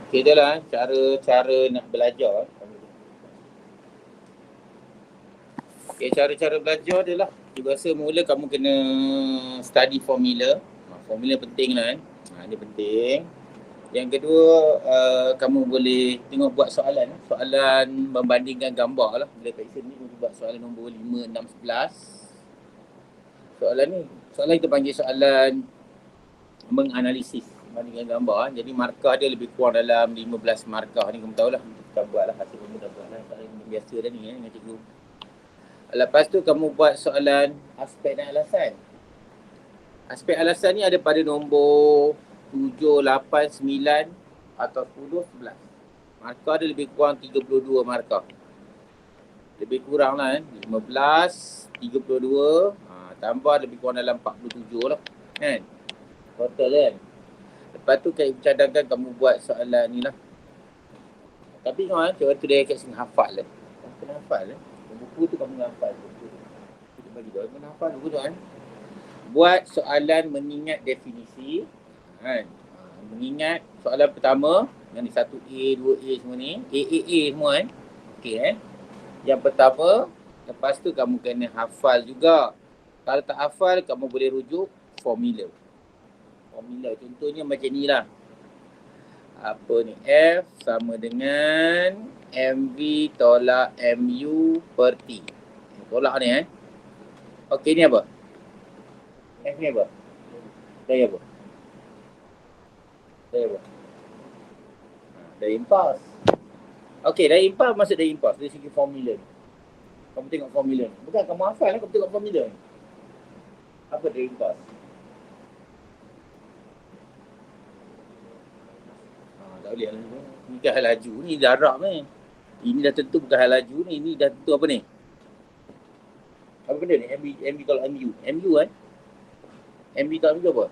Okay dah lah cara nak belajar. Okay, cara-cara belajar dia lah. Dia rasa mula kamu kena study formula. Formula penting lah kan. Dia penting. Yang kedua, kamu boleh tengok buat soalan. Soalan membandingkan gambar lah. Bila kat sini buat soalan nombor 5, 6, 11. Soalan kita panggil soalan menganalisis membandingkan gambar. Jadi markah dia lebih kurang dalam 15 markah ni, kamu tahulah. Kita buat lah hasil kamu dah buat lah. Biasa dah ni dengan cikgu. Lepas tu kamu buat soalan aspek dan alasan. Aspek alasan ni ada pada nombor 7, 8, 9 atau 10, 11. Markah dia lebih kurang 32 markah. Lebih kurang lah kan. 15, 32, tambah lebih kurang dalam 47 lah. Kan? Total kan. Lepas tu cadangkan kamu buat soalan ni lah. Tapi kan, cara tu dia kat sini hafal lah. Kena hafal lah. Buku tu kamu hafal. Kita bagi tahu, kena hafal buku tu kan. Buat soalan mengingat definisi. Kan? Mengingat soalan pertama, yang ni 1A, 2A semua ni. A semua kan. Okey kan. Yang pertama, lepas tu kamu kena hafal juga. Kalau tak hafal, kamu boleh rujuk formula. Formula contohnya macam ni lah. Apa ni? F sama dengan MV tolak MU per T. Tolak ni Okey, ni apa? F ni apa? Dari apa? Dari impuls. Okey, dari impuls masuk dari impuls. Dari segi formula ni. Kamu tengok formula ni. Bukan kamu hafal lah, kamu tengok formula ni. Apa dari impuls? Tak boleh lah. Ni kan hal laju ni, darab ni. Ini dah tentu bukan hal laju ni. Ini dah tentu apa ni? Apa benda ni? MV tolak MU. MU kan? MV tolak MU apa?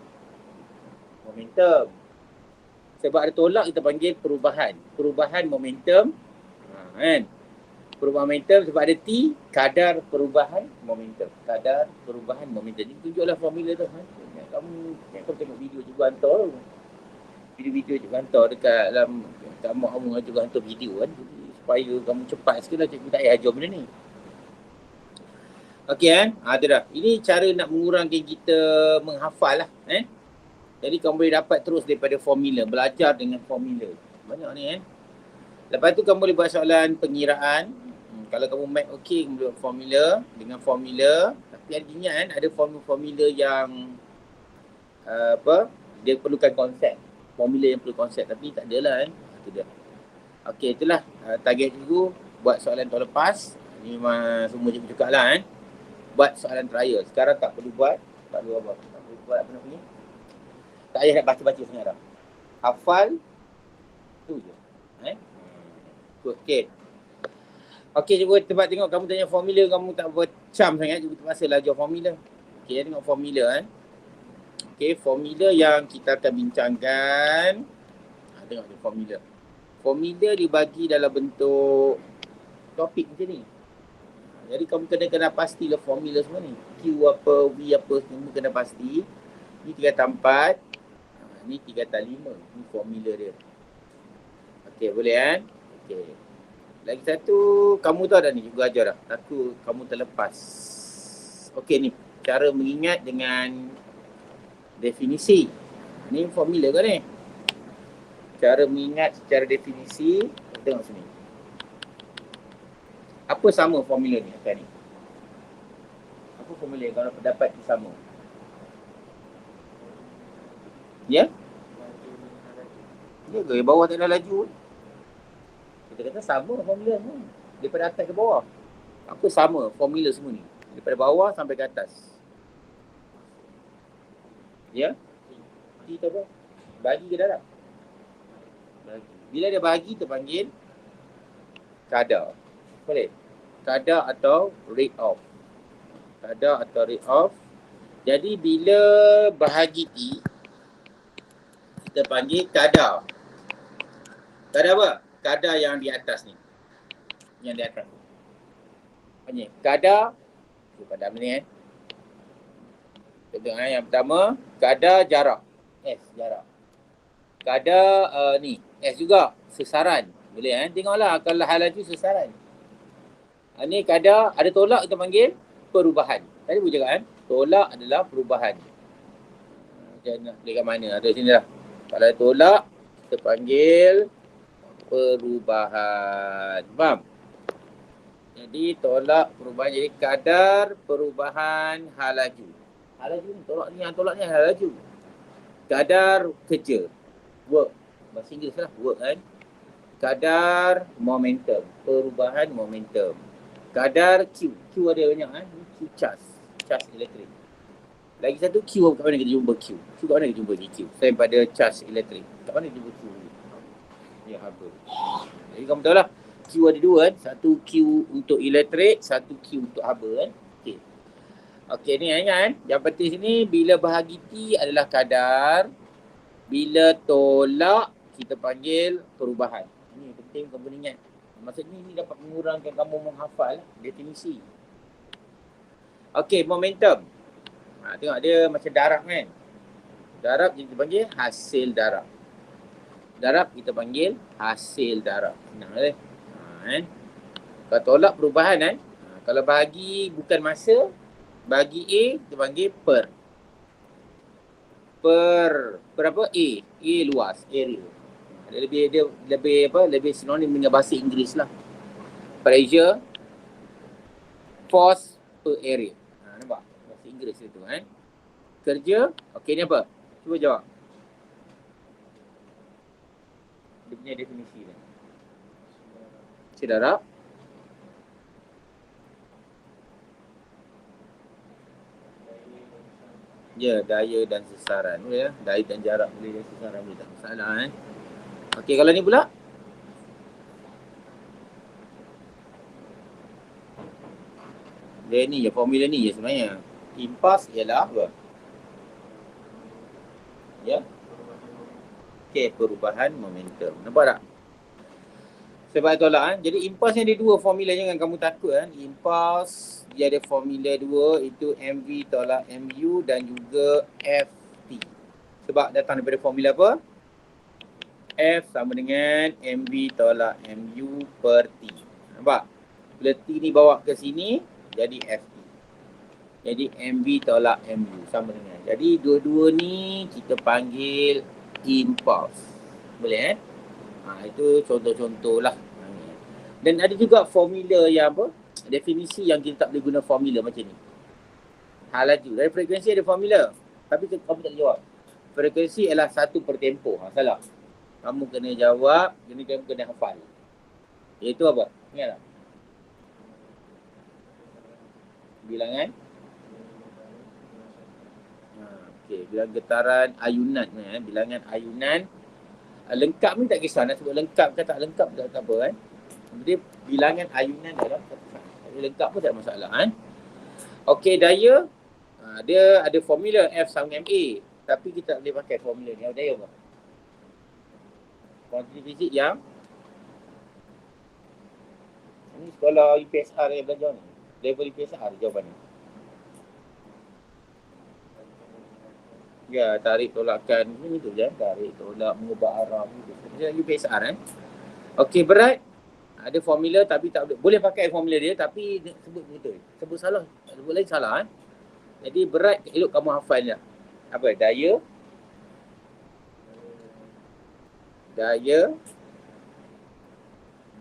Momentum. Sebab ada tolak kita panggil perubahan. Perubahan momentum. Kan? Perubahan momentum sebab ada T, kadar perubahan momentum. Kadar perubahan momentum. Ini tunjuklah formula tu. Kamu tengok video juga hantar. Video-video juga hantar dekat dalam mak kamu juga hantar video kan. Supaya kamu cepat sikit lah, cikgu tak payah ajar benda ni. Okey kan? Itu dah. Ini cara nak mengurangkan kita menghafal lah. Jadi kamu boleh dapat terus daripada formula. Belajar dengan formula. Banyak ni Lepas tu kamu boleh buat soalan pengiraan. Kalau kamu math okey, kamu boleh buat formula. Dengan formula. Tapi ada ingat ada formula yang dia perlukan konsep. Formula yang perlu konsep. Tapi tak adalah Itu dia. Okey, itulah target cikgu. Buat soalan tahun lepas. Ni memang semua cikgu cakap lah Buat soalan trial. Sekarang tak perlu buat. Tak perlu apa. Tak perlu buat apa nak punya. Tak payah nak baca-baca sangat dah. Hafal. Tu je. Okey. Okey, cuba tempat tengok kamu tanya formula, kamu tak bercam sangat, cuba terpaksa lah ajar formula. Okey, tengok formula Okey, formula yang kita akan bincangkan. Tengok ni formula. Formula dibagi dalam bentuk topik macam ni. Jadi kamu kena pastilah formula semua ni. Q apa, V apa, semua kena pasti. Ni 3/4. Ni 3/5. Ni formula dia. Okey, boleh kan? Okey. Lagi satu, kamu tahu dah ni, cikgu ajar dah. Takut kamu terlepas. Okey ni, cara mengingat dengan definisi. Ni formula kan ni? Cara mengingat secara definisi, tengok sini. Apa sama formula ni akan ni? Apa formula yang kalau dapat sama? Ya? Ya ke? Bawah tak ada laju. Kita kata sama formula ni. Daripada atas ke bawah. Apa sama formula semua ni? Daripada bawah sampai ke atas. Ya? T tu apa? Bagi ke dalam? Bagi. Bila dia bagi terpanggil kadar. Boleh? Kadar atau rate of. Kadar atau rate of. Jadi bila bahagi T, kita panggil kadar. Kadar apa? Kadar yang di atas ni. Yang di atas. Panggil kadar. Kadar ni Kita tengok yang pertama, kadar jarak. S, jarak. Kadar ni S juga, sesaran. Boleh tengoklah kalau hal laju sesaran. Ni kadar ada tolak kita panggil perubahan. Tadi pun cakap tolak adalah perubahan. Macam nak boleh kat mana? Ada sini lah. Kalau ada tolak kita panggil perubahan. Faham? Jadi tolak perubahan, jadi kadar perubahan hal laju. Hal laju ni tolak ni hal laju. Kadar kerja, work. Bahasa Inggeris lah, work Kadar momentum, perubahan momentum. Kadar Q ada banyak Q charge elektrik. Lagi satu Q kat mana kita jumpa Q? Q kat mana kita jumpa Q? Selain pada charge elektrik. Kat mana kita jumpa Q? Ya, apa? Jadi kamu tahu lah. Q ada dua Satu Q untuk elektrik, satu Q untuk haba Okey. Okey ni ingat Yang penting sini bila bahagi T adalah kadar. Bila tolak kita panggil perubahan. Ini penting kamu ingat. Maksudnya ini dapat mengurangkan kamu menghafal definisi. Okey, momentum. Tengok dia macam darab kan. Darab kita panggil hasil darab. Darab kita panggil hasil darab. Senang Kalau tolak perubahan kalau bagi bukan masa, bagi A kita panggil per. Per apa? A luas, area. Dia lebih sinonim dengan bahasa Inggeris lah. Pressure, force per area. Nampak? Bahasa Inggeris itu Kerja, okey ni apa? Cuba jawab. Dia punya definisi ni. Darab. Ya, daya dan sesaran. Boleh Daya dan jarak boleh, dan sesaran boleh, tak masalah Okey, kalau ni pula? Dia ni je, formula ni je sebenarnya. Impas ialah apa? Ya. Okey, perubahan momentum. Nampak tak? Sebab tolak Jadi impas ni ada dua formula, jangan kamu takut Impas dia ada formula dua, itu MV tolak MU dan juga FT. Sebab datang daripada formula apa? F sama dengan MV tolak MU per T. Nampak? Bila T ni bawa ke sini, jadi FT. Jadi MV tolak MU sama dengan. Jadi dua-dua ni kita panggil impulse. Boleh itu contoh-contoh lah. Dan ada juga formula yang apa? Definisi yang kita tak boleh guna formula macam ni. Hal laju. Dari frekuensi ada formula. Tapi kamu tak jawab. Frekuensi ialah 1 per tempoh. Salah. Kamu kena jawab, kamu kena hafal. Iaitu apa? Ingat tak? Bilangan? Okey, bilangan getaran ayunan. Bilangan ayunan. Lengkap ni tak kisah. Nak sebut lengkap ke tak lengkap tak apa Jadi bilangan ayunan adalah lengkap pun tak ada masalah Okey, daya. Dia ada formula F sama dengan MA. Tapi kita tak boleh pakai formula ni. Daya apa? Kuantiti fizik yang ini sekolah UPSR yang belajar ni. Level UPSR jawapan ni. Ya, tarik tolakan. Ini tu je. Tarik tolak, mengubah arah. Macam UPSR Okey, berat. Ada formula tapi tak boleh pakai formula dia tapi sebut betul. Sebut salah, sebut lain salah Jadi berat elok kamu hafal je. Apa?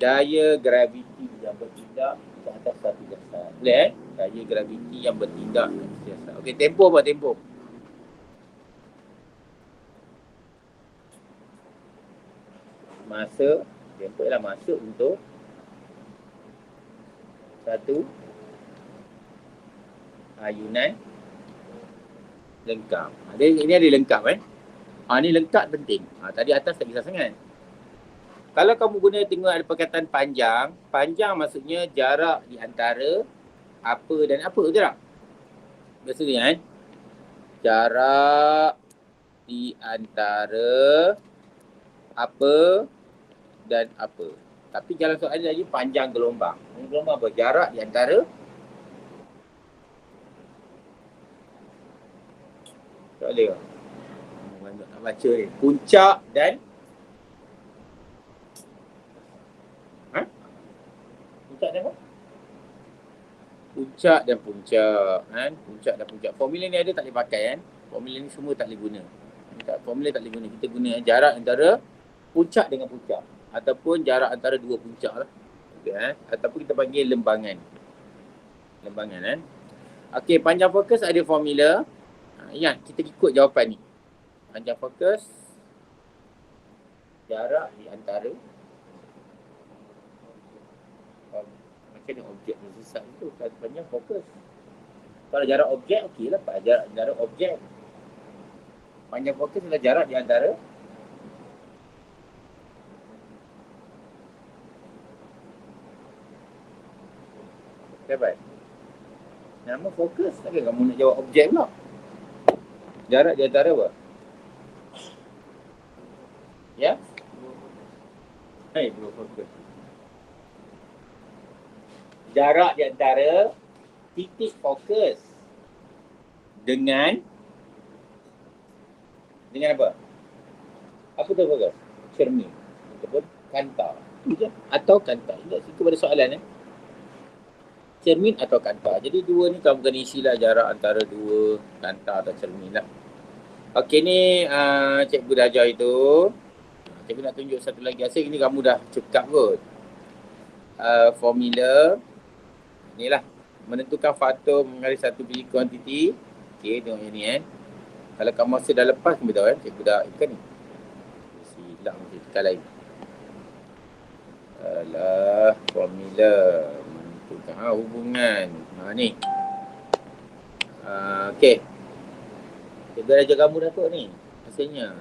Daya graviti yang bertindak ke atas satu dasar. Boleh Daya graviti yang bertindak ke atas dasar. Okey, tempoh apa tempoh? Masa. Tempoh ialah masa untuk satu ayunan lengkap. Ini ada lengkap ni lengkap penting. Tadi atas tak kisah sangat. Kalau kamu guna tengok ada perkataan panjang. Panjang maksudnya jarak di antara apa dan apa, betul tak? Biasanya jarak di antara apa dan apa. Tapi jalan soalan lagi panjang gelombang. Gelombang apa? Jarak di antara tak boleh ke? baca ni. Puncak dan puncak dan apa? Puncak dan puncak kan. Puncak dan puncak. Formula ni ada tak boleh pakai kan. Formula ni semua tak boleh guna. Formula tak boleh guna. Kita guna jarak antara puncak dengan puncak. Ataupun jarak antara dua puncak lah. Okay, ataupun kita panggil lembangan. Lembangan kan. Okey, panjang fokus ada formula. Ingat, kita ikut jawapan ni. Panjang fokus, jarak di antara macam ni objek ni susah tu. Panjang fokus. Kalau jarak objek, okey lah. Jarak objek. Panjang fokus adalah jarak di antara dapat. Nama fokus. Takkan kamu nak jawab objek pula. Jarak di antara apa? Ya? Hai, bro, fokus. Jarak di antara titik fokus dengan apa? Apa tu fokus? Cermin ataupun kanta. Atau kanta. Ingat situ pada soalan cermin atau kanta. Jadi dua ni kamu kena isilah jarak antara dua kanta atau cermin lah. Okey, ni cikgu dah ajar itu. Cikgu nak tunjuk satu lagi. Asyik ni kamu dah cekap kot. Formula ni lah. Menentukan faktor mengenai satu biji kuantiti. Okey, tengok yang ni kan. Kalau kamu rasa dah lepas, kamu tahu kan. Cikgu dah ikan ni. Silap mesti tekan lain. Alah, formula. Menentukan hubungan. Ni. Okey. Cikgu dah ajar kamu dah kot ni. Maksudnya.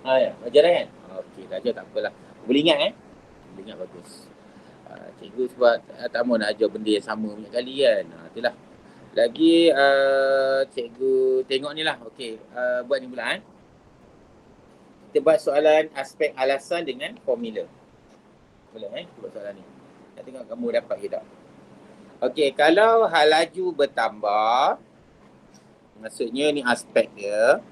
Ya. Ajar kan? Okey, dah ajar tak apalah. Boleh ingat Boleh ingat bagus. Cikgu sebab tak mahu nak ajar benda yang sama banyak kali kan. Itulah. Lagi cikgu tengok ni lah. Okey, buat ni pula Kita buat soalan aspek alasan dengan formula. Boleh kita buat soalan ni. Nak tengok kamu dapat ke tak. Okey, kalau hal laju bertambah, maksudnya ni aspek dia.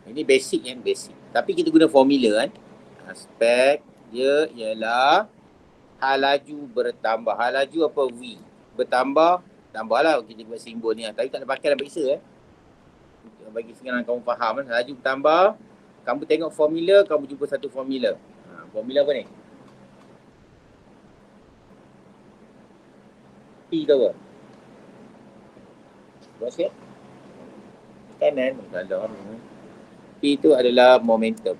Ini basic basic. Tapi kita guna formula Aspek dia ialah hal laju bertambah. Hal laju apa? V. Bertambah, tambahlah kita buat simbol ni. Tapi tak ada pakai dalam periksa bagi senang kamu faham Hal laju bertambah. Kamu tengok formula, kamu jumpa satu formula. Formula apa ni? P tu apa? Buat sikit. Kanan, dalam. P itu adalah momentum.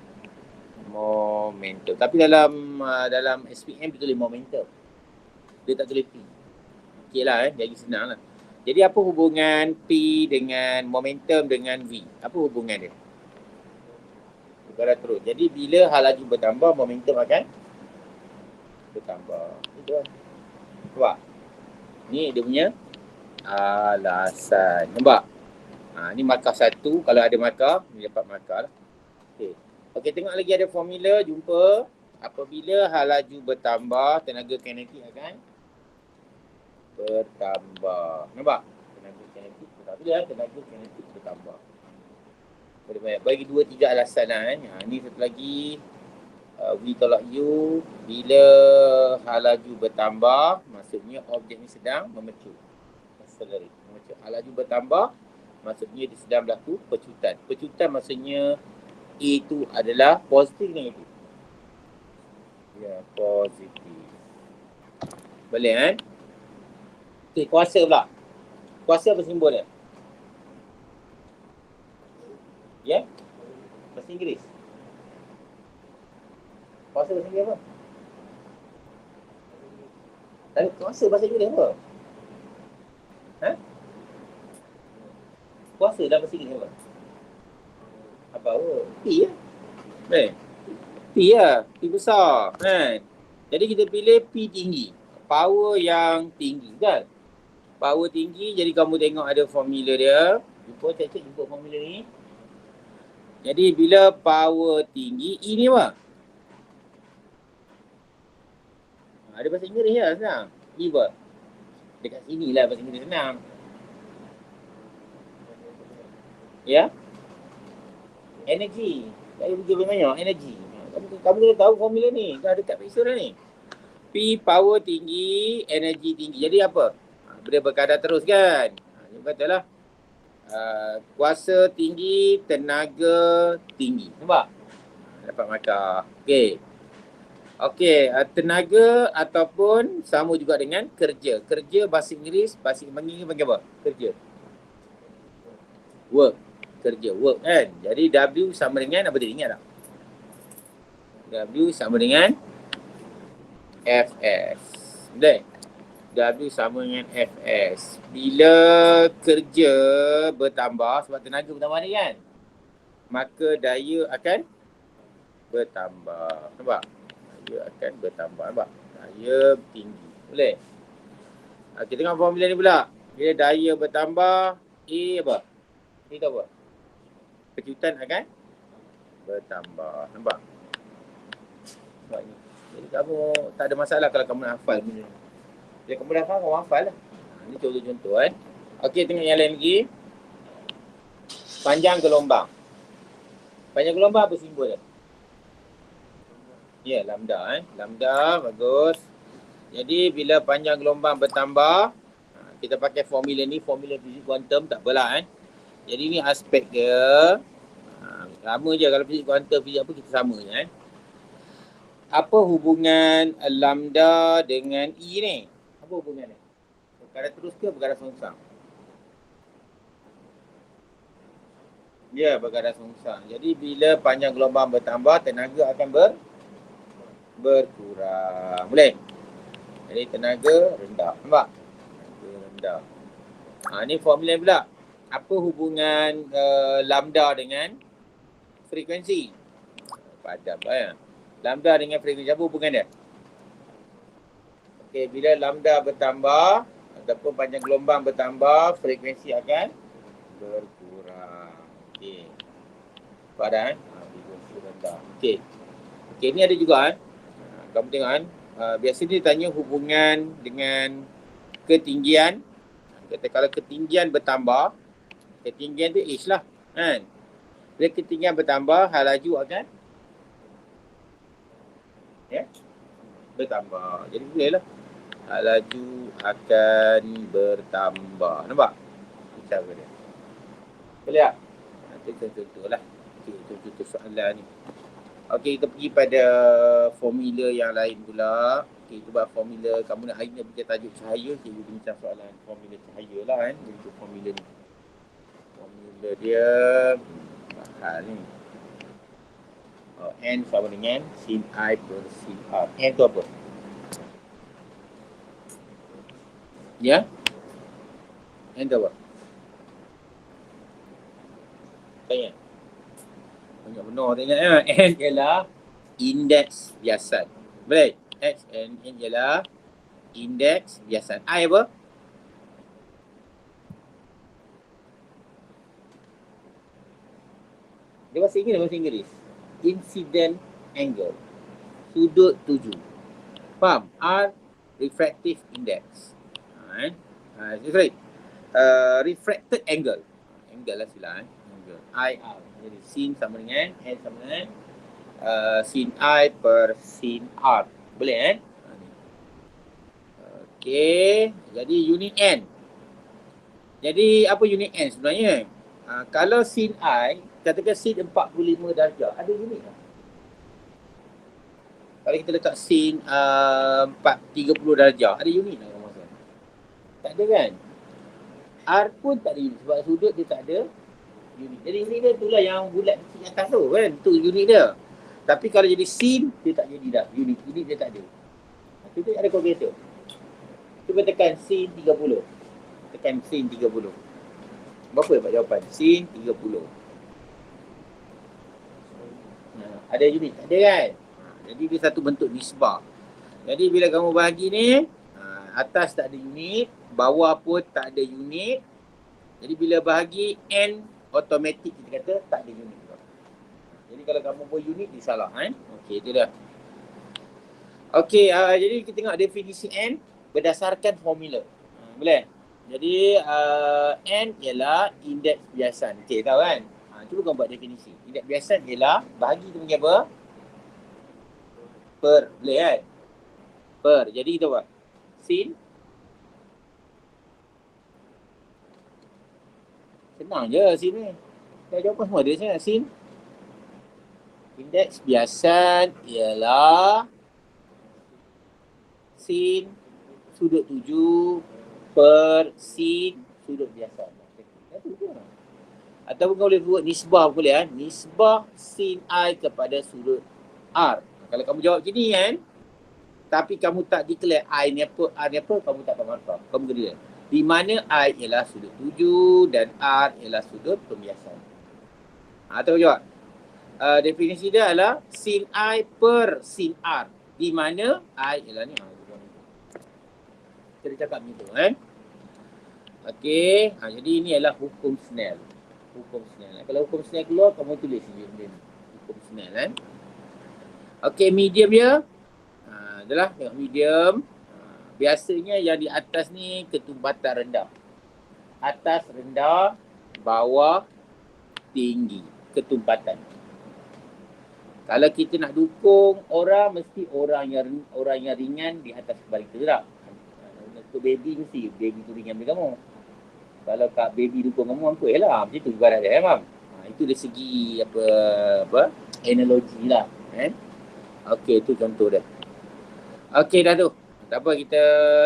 Tapi dalam SPM dia tulis momentum. Dia tak tulis P. Okey lah jadi senang lah. Jadi apa hubungan P dengan momentum dengan V? Apa hubungan dia? Perkara terus. Jadi bila hal laju bertambah, momentum akan bertambah. Itu kan. Nampak? Ni dia punya alasan. Nampak? Ni markah satu. Kalau ada markah, ni dapat markah lah. Okey, tengok lagi ada formula. Jumpa. Apabila hal laju bertambah, tenaga kinetik akan bertambah. Nampak? Tenaga kinetik bertambah. Bila tenaga kinetik bertambah. Boleh banyak. Bagi 2-3 alasan lah ni satu lagi. V tolak U. Bila hal laju bertambah, maksudnya objek ni sedang memecut. Accelerate. Memecut. Hal laju bertambah, maksudnya dia sedang berlaku pecutan. Pecutan maksudnya A itu adalah positif dan negatif. Ya, positif. Boleh Okey, kuasa pula. Kuasa apa simbol dia? Ya? Bahasa Inggeris. Kuasa bahasa Inggeris apa? Tapi kuasa bahasa Inggeris apa? Kuasa dalam bahasa Inggeris apa? Apa? P P P besar kan. Jadi kita pilih P tinggi. Power yang tinggi kan. Power tinggi, jadi kamu tengok ada formula dia. Jumpa formula ni. Jadi bila power tinggi, E ni apa? Ada bahasa Inggeris lah senang. E apa? Dekat sini lah bahasa Inggeris senang. Ya, energi. Tak payah fikir banyak, energi. Kamu kena tahu formula ni. Dah dekat pixel dah ni. P power tinggi, energi tinggi. Jadi apa? Benda berkadar terus kan? Ini betul lah. Kuasa tinggi, tenaga tinggi. Nampak? Dapat markah. Okey. Okey, tenaga ataupun sama juga dengan kerja. Kerja bahasa Inggeris panggil apa? Kerja. Work. Kerja, work kan? Jadi W sama dengan apa tadi? Ingat tak? W sama dengan Fs. Betul? W sama dengan Fs. Bila kerja bertambah, sebab tenaga bertambah ni kan, maka daya akan bertambah. Nampak? Daya akan bertambah. Nampak? Daya tinggi. Boleh? Kita tengok formula ni pula. Bila daya bertambah, A apa? Ni tahu apa? Kejutan akan bertambah. Nampak? Nampak ni. Jadi kamu tak ada masalah kalau kamu nak hafal benda ni. Bila kamu dah faham, kamu hafal lah. Ini contoh-contoh kan. Okey, tengok yang lain lagi. Panjang gelombang. Panjang gelombang apa simbol dia? Ya, lambda Lambda, bagus. Jadi bila panjang gelombang bertambah, kita pakai formula ni, formula fizik kuantum, tak apalah Jadi ni aspek dia. Sama je kalau fizik kuantum, fizik apa kita sama je Apa hubungan lambda dengan E ni? Apa hubungan ni? Berkadar terus ke berkadar sengsang? Ya, berkadar sengsang. Jadi bila panjang gelombang bertambah, tenaga akan berkurang. Boleh? Jadi tenaga rendah. Nampak? Tenaga rendah. Ni formula pula. Apa hubungan lambda dengan frekuensi? Padam lah ya. Lambda dengan frekuensi, apa hubungan dia? Okey, bila lambda bertambah ataupun panjang gelombang bertambah, frekuensi akan berkurang. Okey. Padam frekuensi rendah. Okey. Okey, ni ada juga kamu tengok biasa dia tanya hubungan dengan ketinggian. Kata kalau ketinggian bertambah, ketinggian tu H lah kan. Bila ketinggian bertambah, hal laju akan bertambah. Jadi boleh lah. Hal laju akan bertambah. Nampak? Cara dia. Boleh tak? Itu contoh-contoh lah. Okay, contoh-contoh soalan ni. Okey, kita pergi pada formula yang lain pula. Okey, itu buat formula. Kamu nak hari ni baca tajuk cahaya. Cikgu bincang soalan formula cahaya lah Jadi itu formula ni. Formula dia mahal ni. N sama dengan sin I per sin R. N tu apa? Ya? N tu apa? Tanya. Banyak benar tengok N ialah indeks biasan. Boleh? X N ialah indeks biasan. I apa? Dia bahasa Inggeris. Incident angle. Sudut tuju. Faham? R, refractive index. Sorry. Refracted angle. Angle lah sila. Angle. IR. Jadi sin sama dengan N sama dengan sin I per sin R. Boleh Okey. Jadi unit N. Jadi apa unit N sebenarnya? Kalau sin I, katakan sin 45 darjah, ada unit tak? Kalau kita letak sin 30 darjah, ada unit tak? Tak ada kan? R pun tak ada unit sebab sudut dia tak ada unit. Jadi unit dia itulah yang bulat kecil atas tu kan? Itu unit dia. Tapi kalau jadi sin, dia tak jadi dah. Unit dia tak ada. Itu ada kalkulator. Cuba tekan sin 30. Tekan sin 30. Berapa dapat jawapan? Sin 30. Ada unit? Tak ada kan? Jadi dia satu bentuk nisbah. Jadi bila kamu bahagi ni, atas tak ada unit, bawah pun tak ada unit. Jadi bila bahagi N, automatik kita kata tak ada unit. Jadi kalau kamu buat unit, dia salah. Okey, itu dah. Okey, jadi kita tengok definisi N berdasarkan formula. Boleh? Jadi N ialah indeks biasan. Cik tahu kan? Cuba kau buat definisi. Indeks biasan ialah bahagi tu bagi apa? Per. Boleh kan? Per. Jadi kita buat sin. Senang je sin ni. Dah jawapan semua dia sana. Sin. Indeks biasan ialah sin sudut 7 per sin sudut biasan. Ataupun kau boleh buat nisbah boleh kan? Nisbah sin I kepada sudut R. Kalau kamu jawab gini kan, tapi kamu tak declare I ni apa, R ni apa, kamu tak akan markah. Kamu kena di mana I ialah sudut 7 dan R ialah sudut pembiasan. Atau jawab. Definisi dia adalah sin I per sin R. Di mana I ialah ni. Kita cakap macam tu kan. Okey. Jadi ini adalah hukum Snell. Hukum Snell. Kalau hukum Snell keluar, kamu tulis je. Hukum Snell kan. Okey, medium dia. Adalah tengok medium. Biasanya yang di atas ni ketumbatan rendah. Atas rendah, bawah tinggi. Ketumbatan. Kalau kita nak dukung orang, mesti orang yang ringan di atas kepala kita tak? Untuk baby mesti baby tu ringan dari kamu. Kalau kak baby dukung kamu, apa lah. Macam tu ibarat dia kan? Itu dari segi apa analogi lah. Okey, tu contoh dia. Okey dah tu. Tak apa, kita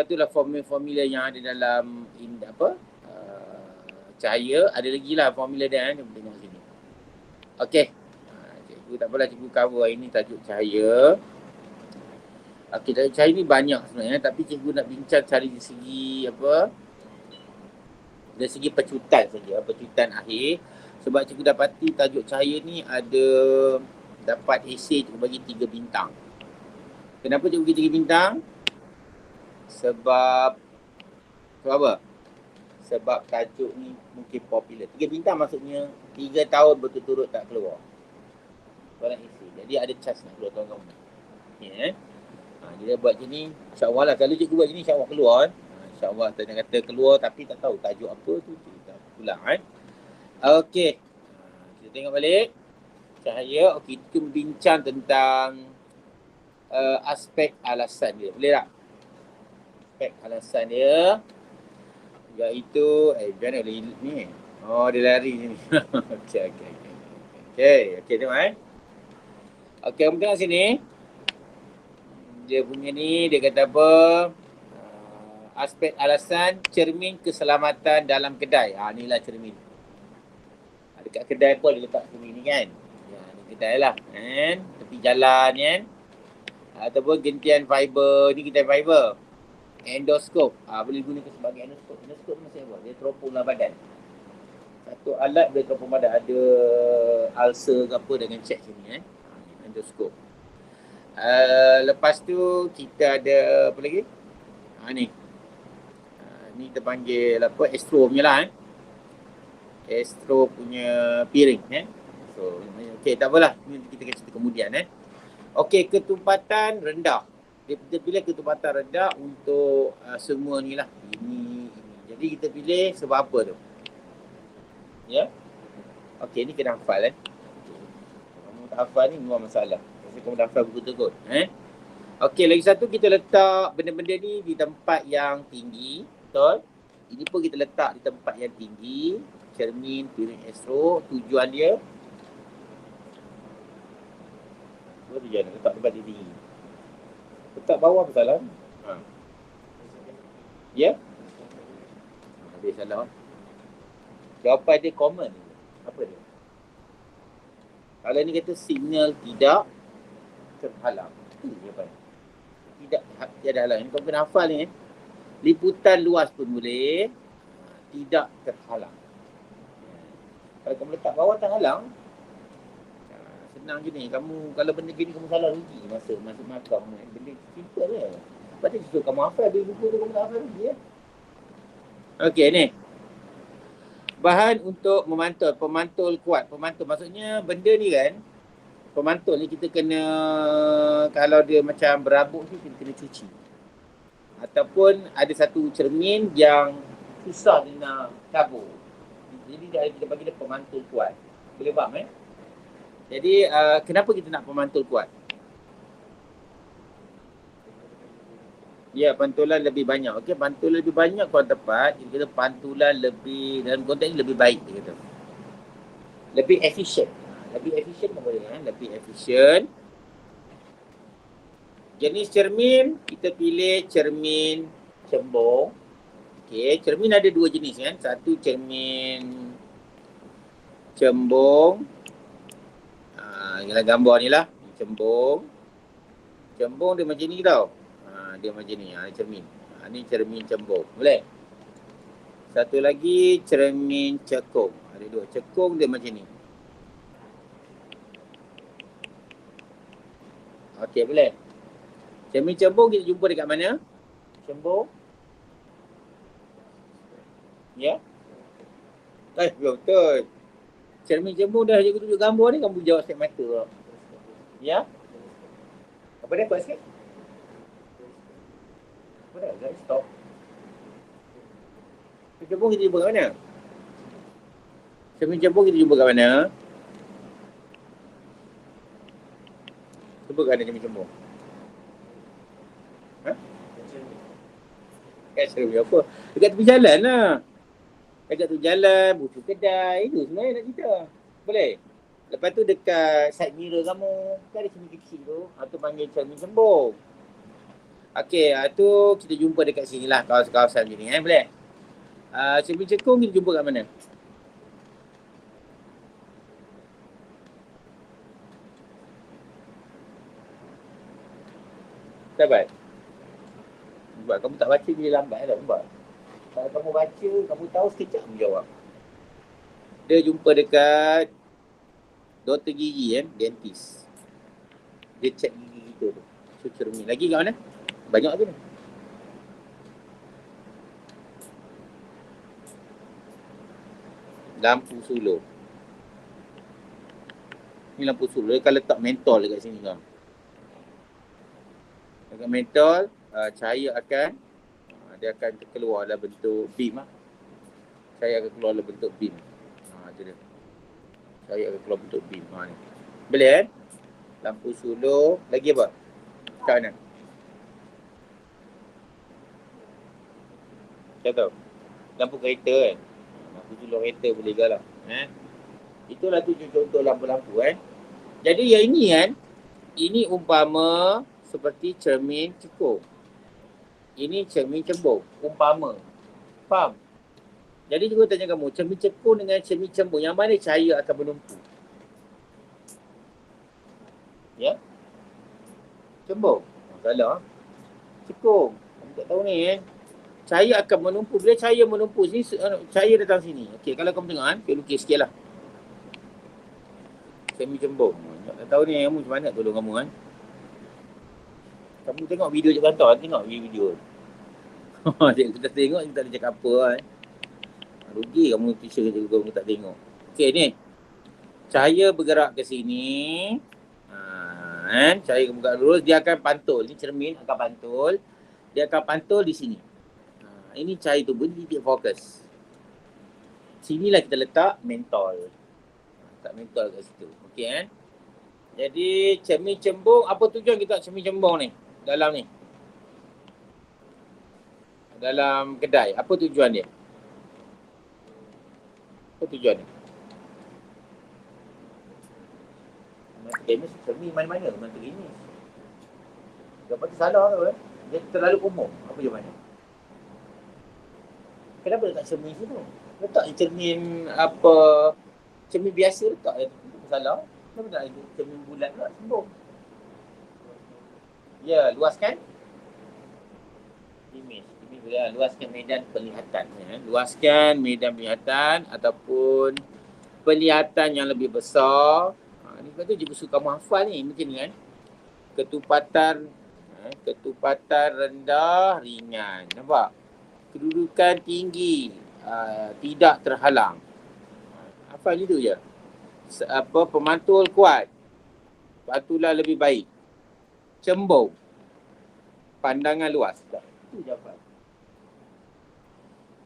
itulah formula yang ada dalam cahaya. Ada lagi lah formula dia kan. Kita tengok sini. Okey. Cikgu tak apalah, cikgu cover hari ni tajuk cahaya. Okey, tajuk cahaya ni banyak sebenarnya, tapi cikgu nak bincang dari segi dari segi pecutan saja, pecutan akhir. Sebab cikgu dapati tajuk cahaya ni ada dapat esei cikgu bagi 3 bintang. Kenapa cikgu bagi 3 bintang? Sebab apa? Sebab tajuk ni mungkin popular. 3 bintang maksudnya 3 tahun berturut-turut tak keluar barang esei. Jadi ada chance nak keluar tahun kamu. Ya. Dia buat macam ni, insya-Allah lah. Kalau cikgu buat macam ni, insya-Allah keluar kan. InsyaAllah tanya kata keluar tapi tak tahu tajuk apa tu, kita pulang kan. Okey. Kita tengok balik. Cahaya. Okey, kita bincang tentang aspek alasan dia. Boleh tak? Aspek alasan dia. Iaitu, macam mana boleh ni? Oh, dia lari ni. Okey, tengok Okey, kamu tengok sini. Dia punya ni, dia kata apa? Aspek alasan cermin keselamatan dalam kedai. Inilah cermin. Dekat kedai pun dia letak cermin ni kan. Ni kedai lah. Tepi jalan kan. Ataupun gentian fiber. Ni gentian fiber. Endoskop. Boleh gunakan sebagai endoskop. Endoskop macam apa? Dia teropong dalam badan. Satu alat boleh teropong badan. Ada ulcer ke apa dengan check sini endoskop. Lepas tu kita ada apa lagi? Ni. Ni kita panggil apa? Astro punya lah Astro punya piring So, okey, tak apalah. Ni kita akan cerita kemudian Okey, ketumpatan rendah. Kita pilih ketumpatan rendah untuk semua ni lah. Ini. Jadi kita pilih sebab apa tu? Ya. Okey, ni kena hafal Kamu tak hafal ni memang masalah. Kasi kamu dah hafal buku tu kot. Okey, lagi satu kita letak benda-benda ni di tempat yang tinggi. Betul? Ini pun kita letak di tempat yang tinggi. Cermin, piring astro. Tujuan dia. Apa tujuan dia? Letak tempat tinggi. Letak bawah apa salah? Ya? Habis salah. Jawapan dia common. Apa dia? Kalau ni kata signal tidak terhalang. Itu jawapan. Tidak ada halang. Ini kau kena hafal ni liputan luas pun boleh, tidak terhalang. Kalau kamu letak bawah terhalang, senang je ni. Kamu kalau benda gini kamu salah rugi masuk makam. Benda simple je. Lepas tu kamu hafal dia buku tu, kamu tak hafal rugi Okey ni. Bahan untuk memantul, pemantul kuat. Pemantul maksudnya benda ni kan, pemantul ni kita kena, kalau dia macam berabuk tu kita kena cuci. Ataupun ada satu cermin yang susah dia nak kabur. Jadi kita bagi dia pemantul kuat. Boleh faham Jadi kenapa kita nak pemantul kuat? Ya, pantulan lebih banyak. Okey, pantulan lebih banyak kalau tepat, kita kata pantulan lebih, dalam konteks ini lebih baik dia kata. Lebih efisien. Lebih efisien pun boleh lebih efisien. Jenis cermin, kita pilih cermin cembung. Okey, cermin ada dua jenis Satu cermin cembung. Dalam gambar ni lah, cembung. Cembung dia macam ni tau. Dia macam ni, cermin. Ni cermin cembung. Boleh? Satu lagi cermin cekung. Ada dua. Cekung dia macam ni. Okey, boleh. Cermin cembung kita jumpa dekat mana? Cembung. Ya? Betul. Cermin cembung dah je tunjuk gambar ni, kamu jawab set mata. Ya? Apa dia? Kuat sikit? Apa dah? Dah stop. Cermin cembung kita jumpa kat mana? Cermin cembung kita jumpa kat mana? Cuba kat mana cermin cembung? Kat cermin apa? Dekat tepi jalan lah. Dekat tepi jalan, buku kedai. Itu sebenarnya nak cerita. Boleh? Lepas tu dekat side mirror kamu, kan ada cermin kecil tu. Itu panggil cermin cembung. Okey, tu kita jumpa dekat sini lah, kawasan macam ni. Boleh? Cermin cekung kita jumpa kat mana? Sahabat? Sebab kamu tak baca dia lambat lah. Sebab kalau kamu baca, kamu tahu sekejap kamu jawab. Dia jumpa dekat doktor gigi dentist. Dia cek gigi kita tu. So cermin. Lagi kat mana? Banyak tu ni. Lampu sulur. Ni lampu sulur. Dia akan letak mentol dekat sini kan. Dekat mentol, cahaya akan dia akan keluar dalam bentuk beam lah. Cahaya akan keluar dalam bentuk beam. Itu dia. Cahaya akan keluar bentuk beam. Ni. Boleh Lampu sulur. Lagi apa? Kat mana? Tak tahu. Lampu kereta Lampu sulur kereta boleh juga lah. Itulah tujuh contoh lampu-lampu Jadi yang ini ini umpama seperti cermin cekung. Ini cermin cembung. Umpama. Faham? Jadi cikgu tanya kamu, cermin cekung dengan cermin cembung, yang mana cahaya akan menumpu? Ya? Cembung. Salah. Cekung. Kamu tak tahu ni Cahaya akan menumpu. Bila cahaya menumpu sini, cahaya datang sini. Okey, kalau kamu tengok saya lukis sikit lah. Cermin cembung. Tak tahu ni kamu macam mana tolong kamu Kamu tengok video je kantor, tengok video. Cikgu tak tengok, cikgu tak boleh cakap apa Rugi kamu teacher cikgu kamu tak tengok. Okey ni. Cahaya bergerak ke sini. Cahaya bergerak lurus, dia akan pantul. Ni cermin akan pantul. Dia akan pantul di sini. Ini cahaya tu pun titik fokus. Sinilah kita letak mentol. Letak mentol kat situ. Okey Jadi cermin cembung, apa tujuan kita cermin cembung ni? Dalam ni. Dalam kedai. Apa tujuan dia? Apa tujuan dia? Famous cermin mana-mana menteri ni. Dapat salah tu Dia terlalu umum. Apa je mana? Kenapa letak cermin situ? Letak cermin apa? Cermin biasa letak itu salah. Kenapa tak ada cermin bulat pula cembung? Ya, luaskan image boleh luaskan medan penglihatan luaskan medan penglihatan ataupun penglihatan yang lebih besar. Ni sebab tu cikgu suka kamu hafal ni macam ni ketupatan rendah ringan, nampak? Kedudukan tinggi tidak terhalang. Hafal gitu je. Pemantul kuat, pantulan lebih baik, cembung, pandangan luas. Itu jawapan.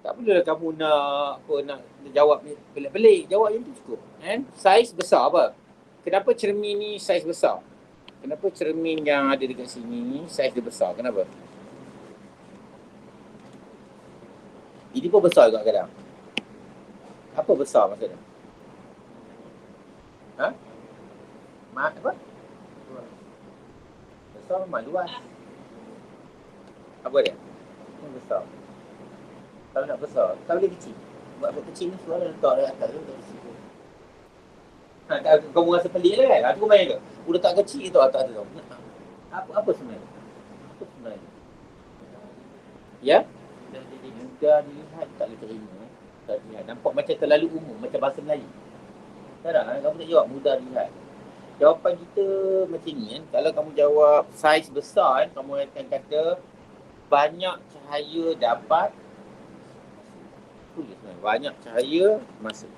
Tak perlulah kamu nak jawab ni pelik-pelik. Jawab yang tu cukup. Kan? Saiz besar apa? Kenapa cermin ni saiz besar? Kenapa cermin yang ada dekat sini ni saiz dia besar? Kenapa? Ini pun besar juga kadang. Apa besar maksudnya? Ha? Apa? Besar memang luas. Apa dia? Ini besar. Kalau nak besar, tak boleh kecil. Buat kecil ni suara letak dekat atas tu, tak kecil. Kau rasa pelik lah kan? Aku main ke? Udah tak kecil tu atas tu. Apa sebenarnya? Apa sebenarnya? Ya? Dah jadi mudah dilihat, tak boleh terima. Tak dilihat. Nampak macam terlalu umum, macam bahasa Melayu. Tak tak? Kamu tak jawab mudah dilihat. Jawapan kita macam ni kan. Kalau kamu jawab saiz besar kan, kamu akan kata banyak cahaya dapat banyak cahaya masuk.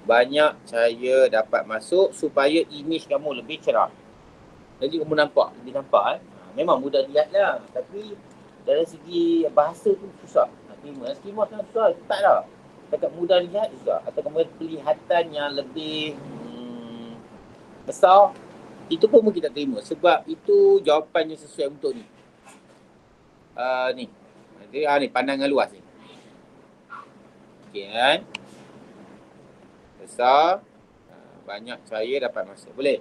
Banyak cahaya dapat masuk supaya image kamu lebih cerah. Jadi kamu nampak, lebih nampak kan. Memang mudah dilihat lah. Tapi dari segi bahasa tu susah nak terima. Terima kan susah, tak lah. Dekat mudah dilihat susah. Atau kamu kelihatan yang lebih besar, itu pun mungkin tak terima. Sebab itu jawapan yang sesuai untuk ni. Ni pandangan luas ni. Okey kan. Besar, banyak cahaya dapat masuk. Boleh?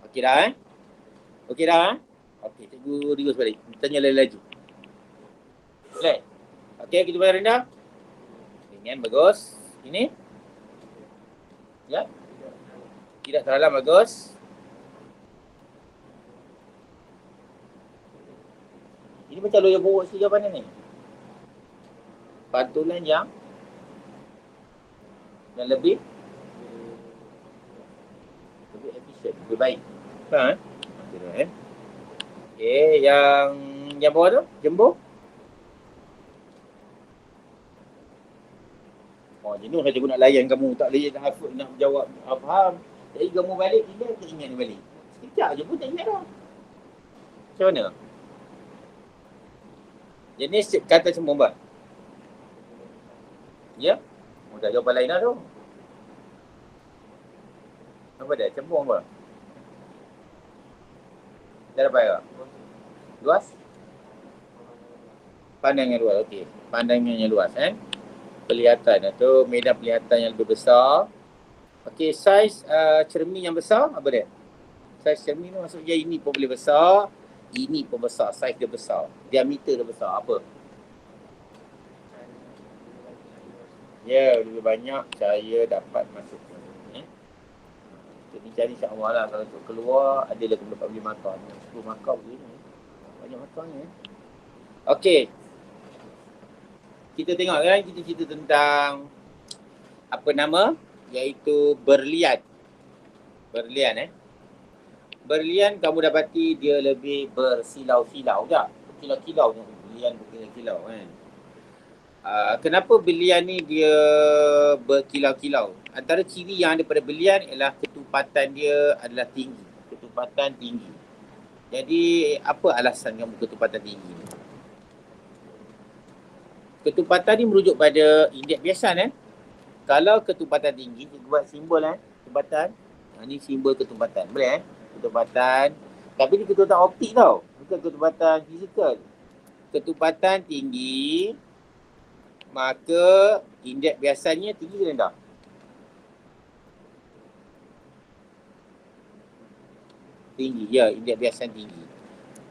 Okey dah Okey dah Okey, cikgu reverse balik. Tanya laju. Boleh? Okey, kita bayar rendah. Ringan, bagus. Ini? Ya? Tidak terhalang, bagus. Ini macam lawyer borok sikit jawapan ni. Pantulan yang lebih efisien, lebih baik. Okey, yang bawah tu, jembur. Oh, jenuh saja aku nak layan kamu, tak boleh nak jawab. Faham? Jadi kamu balik, dia tak ingat dia balik. Sekejap je pun tak ingat dah. Macam mana? Jenis kata cembung apa? Ya? Dah jawapan lain dah tu. Apa dia? Cembung apa? Dah dapat tak? Luas? Pandangan luas, okey. Pandangannya luas Pelihatan tu, medan pelihatan yang lebih besar. Okey, saiz cermin yang besar, apa dia? Saiz cermin tu maksudnya ini pun boleh besar, ini pun besar, saiz dia besar. Diameter dia besar, apa? Ya, lebih banyak cahaya dapat masuk. Jadi cari insya-Allah lah, kalau untuk keluar adalah kamu dapat beli makan. 10 makan begini. Banyak makannya. Okey. Kita tengok kan, kita cerita tentang apa nama? Iaitu berlian. Berlian Berlian kamu dapati dia lebih bersilau-silau tak? Berkilau-kilau ni. Berlian berkilau-kilau kan. Kenapa berlian ni dia berkilau-kilau? Antara ciri yang ada pada berlian ialah ketupatan dia adalah tinggi. Ketupatan tinggi. Jadi apa alasan kamu ketupatan tinggi ni? Ketupatan ni merujuk pada indeks biasan Kalau ketupatan tinggi, kita buat simbol ketupatan. Ni simbol ketupatan. Boleh ketupatan. Tapi ni ketupatan optik tau. Bukan ketupatan fizikal. Ketupatan tinggi, maka indeks biasanya tinggi ke rendah? Tinggi, ya, indeks biasan tinggi.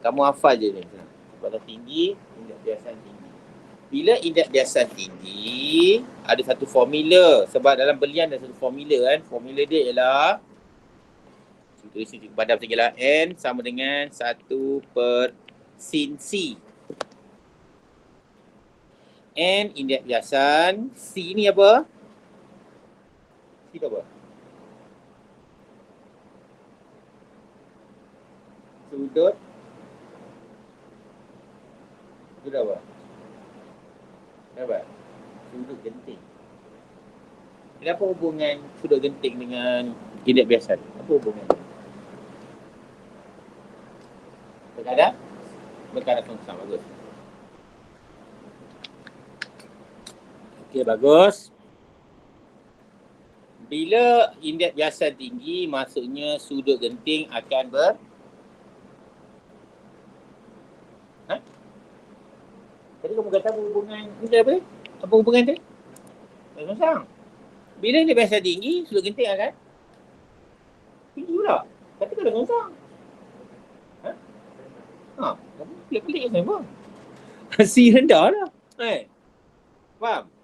Kamu hafal je ni. Ketupatan tinggi, indeks biasan tinggi. Bila indeks biasan tinggi, ada satu formula. Sebab dalam berlian ada satu formula Formula dia ialah, tulis pada ialah N sama dengan 1/sin C. N indeks biasan, C ni apa? C tu apa? Sudut apa? Apa? Sudut genting. Kenapa hubungan sudut genting dengan indeks biasan? Apa hubungan? Berkadar? Berkadar sama, bagus. Okey, bagus. Bila indeks biasan tinggi, maksudnya sudut genting akan Ha? Tadi kamu kata apa hubungan ni apa? Apa hubungan tu? Song. Bila indeks biasan tinggi, sudut genting akan tinggi pula. Kata kau dah song. Kamu pelik-pelik kan apa? Si rendah lah. Faham?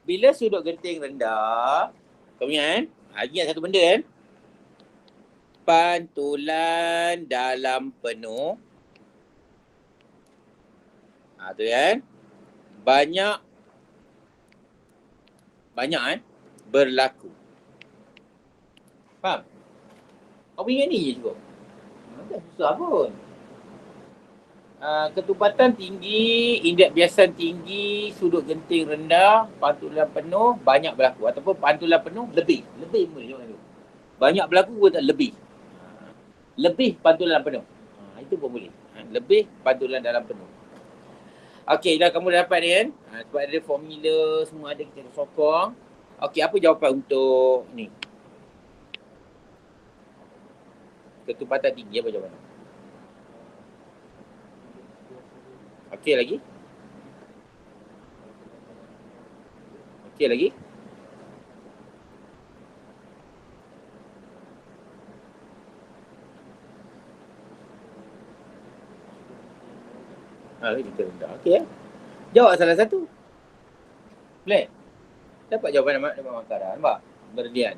Bila sudut genting rendah, kau ingat ingat satu benda kan? Pantulan dalam penuh. Tu kan? Banyak berlaku. Faham? Kau ingat ni je cukup. Tak susah pun. Ketupatan tinggi, indeks biasan tinggi, sudut genting rendah, pantulan penuh, banyak berlaku. Ataupun pantulan penuh, lebih. Lebih boleh. Banyak berlaku pun tak lebih. Lebih pantulan penuh. Itu pun boleh. Lebih pantulan dalam penuh. Okey, dah kamu dah dapat ni kan? Sebab ada formula, semua ada, kita sokong. Okey, apa jawapan untuk ni? Ketupatan tinggi, apa jawapan? Okey lagi? Okey lagi? Kita rendah. Okey Jawab salah satu. Boleh? Dapat jawapan dapat markah dah. Nampak? Berlian.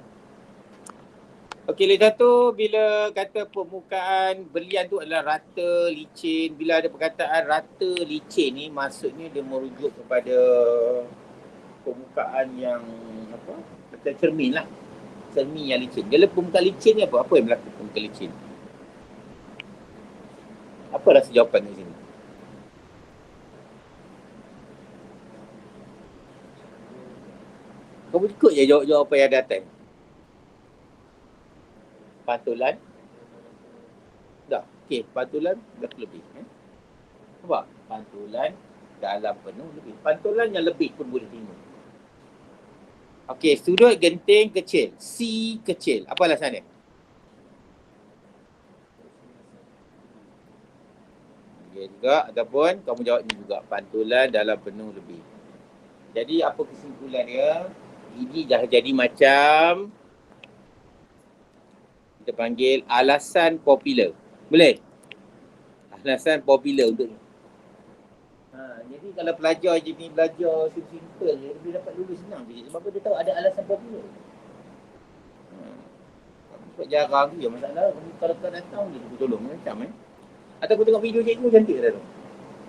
Okey, lagi satu, bila kata permukaan berlian tu adalah rata, licin. Bila ada perkataan rata, licin ni, maksudnya dia merujuk kepada permukaan yang apa? Macam cermin lah. Cermin yang licin. Bila permukaan licin ni apa? Apa yang berlaku permukaan licin? Apa rasa jawapan di sini? Kau ikut je jawab apa yang ada atas. Pantulan. Dah. Okey, pantulan dah lebih. Nampak? Pantulan dalam penuh lebih. Pantulan yang lebih pun boleh terima. Okey, sudut genting kecil. C kecil. Apa alasan dia? Dia juga, ataupun kamu jawab ni juga. Pantulan dalam penuh lebih. Jadi apa kesimpulan dia? Ini dah jadi macam kita panggil alasan popular. Boleh? Alasan popular untuk ni. Jadi kalau pelajar je ni belajar simple je, dia dapat lulus senang je. Sebab dia tahu ada alasan popular. Sebab jarang je masalah. Kalau kau datang je, aku tolong macam Atau aku tengok video cikgu cantik dah tu.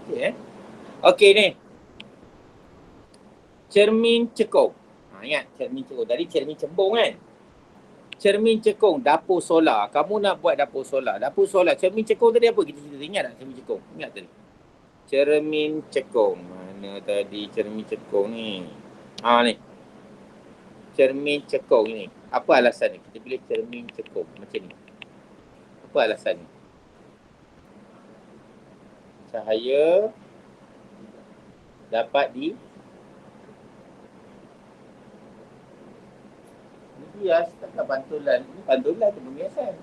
Okey Okey ni. Cermin cekung. Ingat cermin cekung. Tadi cermin cembung kan? Cermin cekung, dapur solar. Kamu nak buat dapur solar. Dapur solar, cermin cekung tadi apa? Kita ingat tak cermin cekung? Ingat tadi? Cermin cekung. Mana tadi cermin cekung ni? Ni. Cermin cekung ni. Apa alasan ni? Kita pilih cermin cekung macam ni. Apa alasan ni? Cahaya dapat bias, takkan pantulan. Ini pantulan tu pembiasan.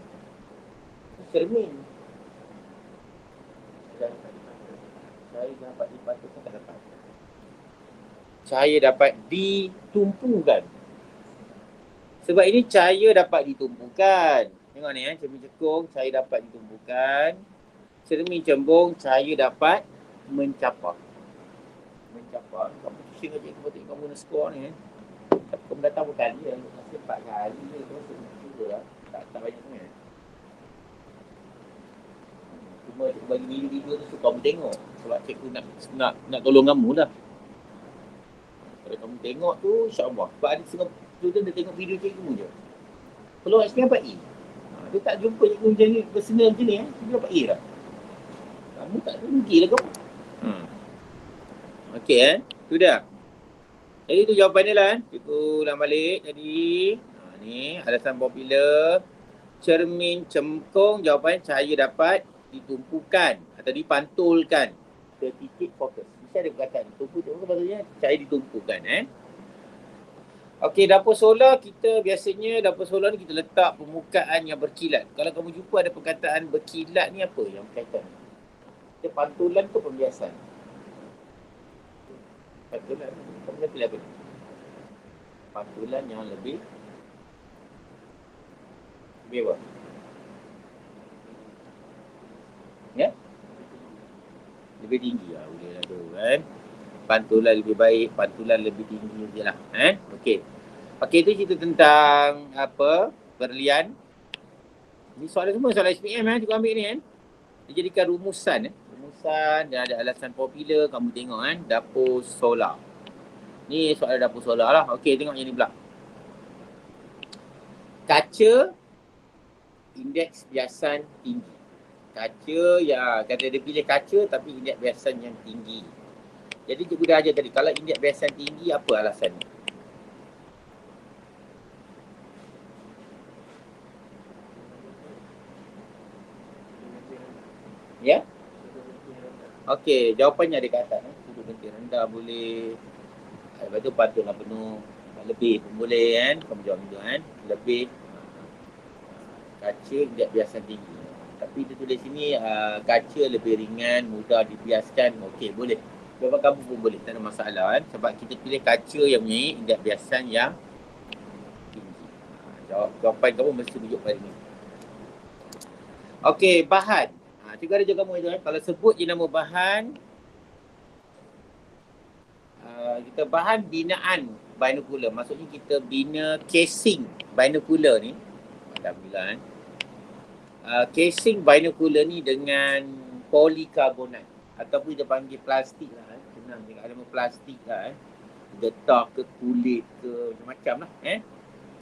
Cermin. Cahaya dapat dipantulkan, tak dapat. Cahaya dapat ditumpukan. Sebab ini cahaya dapat ditumpukan. Tengok ni cermin cekung, cahaya dapat ditumpukan. Cermin cembung, cahaya dapat mencapai. Kamu pusing aja kebetulan kamu nak skor ni kamu datang berkali lah. Masa 4 kali je. Terus lah. Tak banyak sangat. Cuma cikgu bagi video-video tu suka kamu tengok. Sebab cikgu nak tolong kamu lah. Kalau kamu tengok tu, insyaAllah. Sebab ada setengah student dia tengok video cikgu je. Peluang SPM dapat A. Dia tak jumpa cikgu macam ni, personal macam ni. Dia dapat A lah. Kamu tak rugi lah kamu. Okey tu dah. Jadi tu jawapan dia lah. Cikgu ulang balik tadi. Ni alasan popular. Cermin cekung, jawapan cahaya dapat ditumpukan atau dipantulkan ke titik fokus. mesti ada perkataan. Tumpu tu maksudnya cahaya ditumpukan. Okey, dapur solar kita biasanya dapur solar ni kita letak permukaan yang berkilat. Kalau kamu jumpa ada perkataan berkilat ni apa yang berkaitan? Dia pantulan ke pembiasan? Pantulan. Kamu pilih apa ni? Pantulan yang lebih apa? Ya? Lebih tinggi lah, boleh lah tu kan. Pantulan lebih baik, pantulan lebih tinggi je lah. Okey. Okey, tu cerita tentang apa? Berlian. Ni soalan semua soalan SPM cikgu ambil ni kan. Dia jadikan rumusan Rumusan dan ada alasan popular, kamu tengok kan. Dapur solar. Ni soalan dapur solar lah. Okey, tengok yang ni pula. Kaca indeks biasan tinggi. Kaca ya, kata dia pilih kaca tapi indeks biasan yang tinggi. Jadi cikgu dah ajar tadi, kalau indeks biasan tinggi apa alasannya? Ya? Okey, jawapannya ada kat atas. Sudut genting rendah boleh. Lepas tu patutlah penuh. Lebih pun boleh kan. Kamu jawab macam kan. Lebih. Kaca indeks biasan tinggi. Tapi dia tulis sini kaca lebih ringan, mudah dibiaskan. Okey, boleh. Jawapan kamu pun boleh, tak ada masalah kan. Sebab kita pilih kaca yang punya indeks biasan yang tinggi. Jawapan kamu mesti rujuk pada ni. Okey, bahan. Cikgu ada jawapan kamu itu kan. Kalau sebut je nama bahan, kita bahan binaan binocular. Maksudnya kita bina casing binocular ni. Alhamdulillah kan. Casing binocular ni dengan polikarbonat ataupun kita panggil plastik lah kan. Senang je, ada plastik lah kan. Getah ke kulit ke macam-macam lah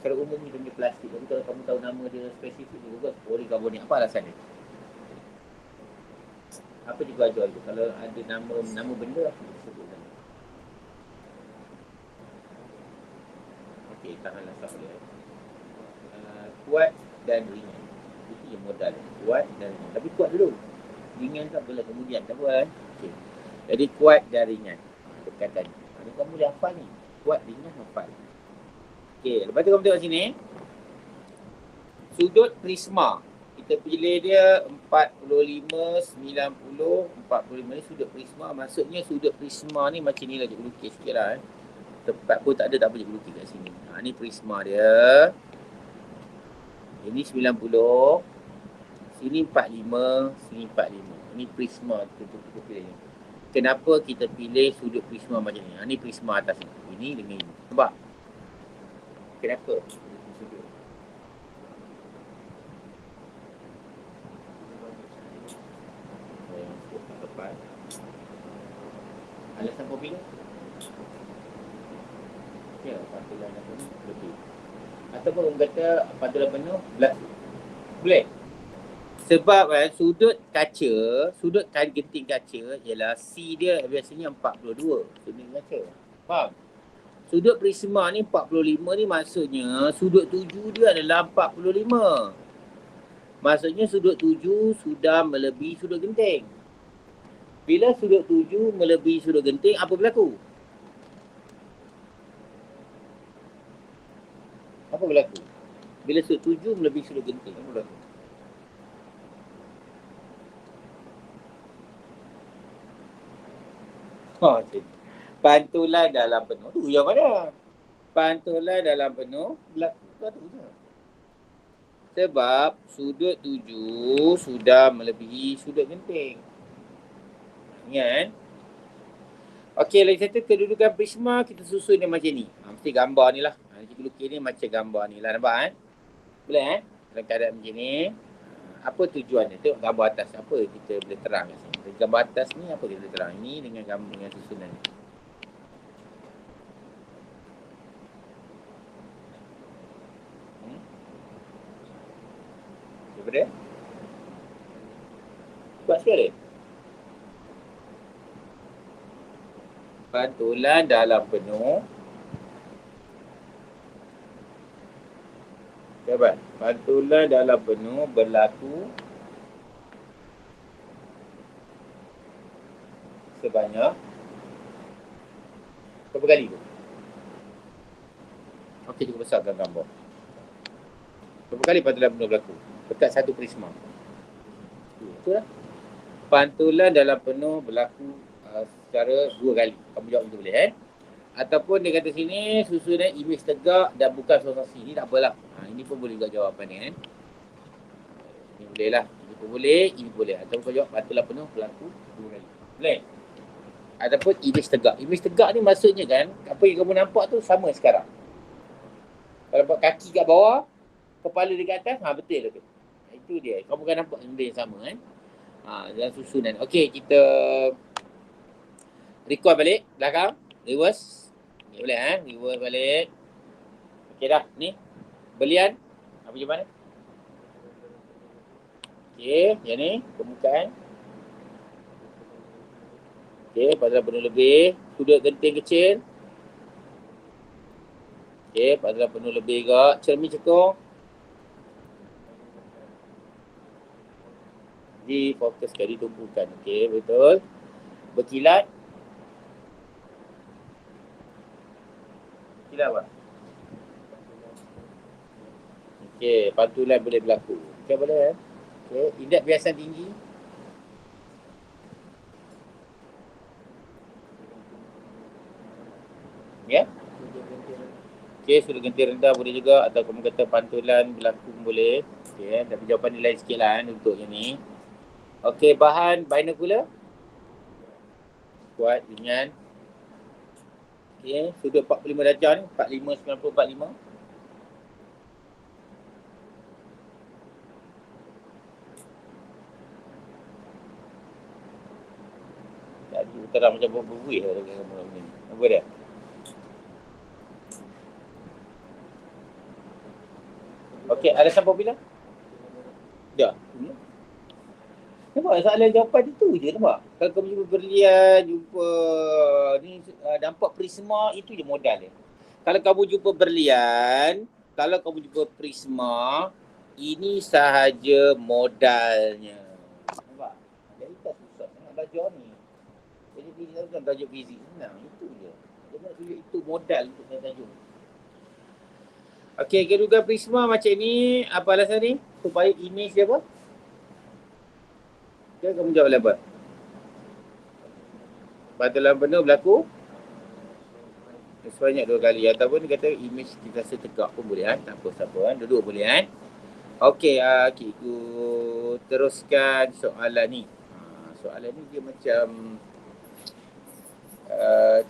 Secara umum kita panggil plastik. Tapi kalau kamu tahu nama dia spesifik dia juga polikarbonat. Apa alasan dia? Apa juga ajar tu? Kalau ada nama benda apa dia sebut nama? Okey, tahanlah tak boleh. Kuat dan ringan. Itu yang modal. Kuat dan ringan. Tapi kuat dulu. Ringan tak boleh kemudian. Tak apa kan? Okay. Jadi kuat dan ringan. Perkataan. Ini kamu dah hafal ni. Kuat, ringan, hafal. Okey. Lepas tu kamu tengok sini. Sudut prisma. Kita pilih dia 45, 90, 45 ni sudut prisma. Maksudnya sudut prisma ni macam ni lah. Cikgu lukis sikit lah Tempat pun tak ada, tak apa cikgu lukis kat sini. Ni prisma dia. Ini 90, sini 45, sini 45. Ini prisma kita pilih ni. Kenapa kita pilih sudut prisma macam ni? Ni prisma atas ni. Ini dengan ini. Nampak? Kenapa? Sudut. Alasan popular? Ya, pantulan apa ni? Lebih. Ataupun orang kata pantulan penuh boleh. Sebab sudut kaca, sudut genting kaca ialah C dia biasanya 42 sudut kaca. Faham? Sudut prisma ni 45 ni maksudnya sudut 7 dia adalah 45. Maksudnya sudut 7 sudah melebihi sudut genting. Bila sudut 7 melebihi sudut genting, apa berlaku? Apa berlaku? Bila sudut 7 melebihi sudut genting, apa berlaku? Pantulan dalam penuh tu yang mana? Pantulan dalam penuh berlaku tu je. Sebab sudut 7 sudah melebihi sudut genting. Ingat kan? Okey, lagi satu kedudukan prisma kita susun dia macam ni. Mesti gambar ni lah. Cikgu lukis ni macam gambar ni lah. Nampak kan? Boleh dalam keadaan macam ni. Apa tujuannya? Tengok gambar atas. Apa kita boleh terang kat sini? Gambar atas ni apa kita boleh terang? Ini dengan gambar dengan susunan ni. Daripada? Kuat sekali. Pantulan dalam penuh. Sahabat, pantulan dalam penuh berlaku sebanyak Berapa kali tu? Okey, cukup besarkan gambar. Berapa kali pantulan penuh berlaku? Dekat satu prisma. Betul lah. Pantulan dalam penuh berlaku secara 2 kali. Kamu jawab betul boleh Ataupun dia kata sini susunan imej tegak dan bukan sensasi. Ini tak apalah. Ini pun boleh juga jawapan ni Ini boleh lah. Ini pun boleh, ini boleh. Ataupun kau jawab pantulan penuh berlaku 2 kali. Boleh? Ataupun imej tegak. Imej tegak ni maksudnya kan, apa yang kamu nampak tu sama sekarang. Kalau nampak kaki kat bawah, kepala dekat atas, betul lah tu. Itu dia. Kamu kan nampak benda yang sama dalam susunan. Okey, kita record balik belakang, reverse. Ni boleh reverse balik. Okey dah, ni. Belian. Apa macam mana? Okey, yang ni permukaan. Okey, pantulan penuh lebih. Sudut genting kecil. Okey, pantulan penuh lebih juga. Cermin cekung. Difokuskan, ditumpukan. Okey, betul. Berkilat. Berkilat apa? Okey, pantulan boleh berlaku. Okey, boleh Okey, indeks biasan tinggi. Ya? Okey, sudut genting rendah boleh juga. Atau kamu kata pantulan berlaku boleh. Okey, tapi jawapan ni lain sikit lah untuk yang ni. Okey, bahan binocular. Kuat, ringan. Okey, sudut 45 darjah ni. 45, 90, 45. Tadi terang macam berbuih lah dengan kamu ni. Apa dia? Okey, ada siapa bilang? Dah. Nampak soalan jawapan itu je nampak. Kalau kamu jumpa berlian, jumpa ni nampak prisma, itu je modal dia. Kalau kamu jumpa berlian, kalau kamu jumpa prisma, ini sahaja modalnya. Nampak? Jadi tak susah nak belajar ni. Jadi kita bukan belajar fizik senang, itu je. Dia nak tunjuk itu modal untuk saya tajuk. Okey, garuda prisma macam ni, apa alasan ni? Supaya imej dia apa? Okay, kamu jawab apa? Pantulan penuh berlaku sebanyak 2 kali. Ataupun dia kata imej kita rasa tegak pun boleh tak apa siapa duduk boleh Okey, cikgu teruskan soalan ni. Soalan ni dia macam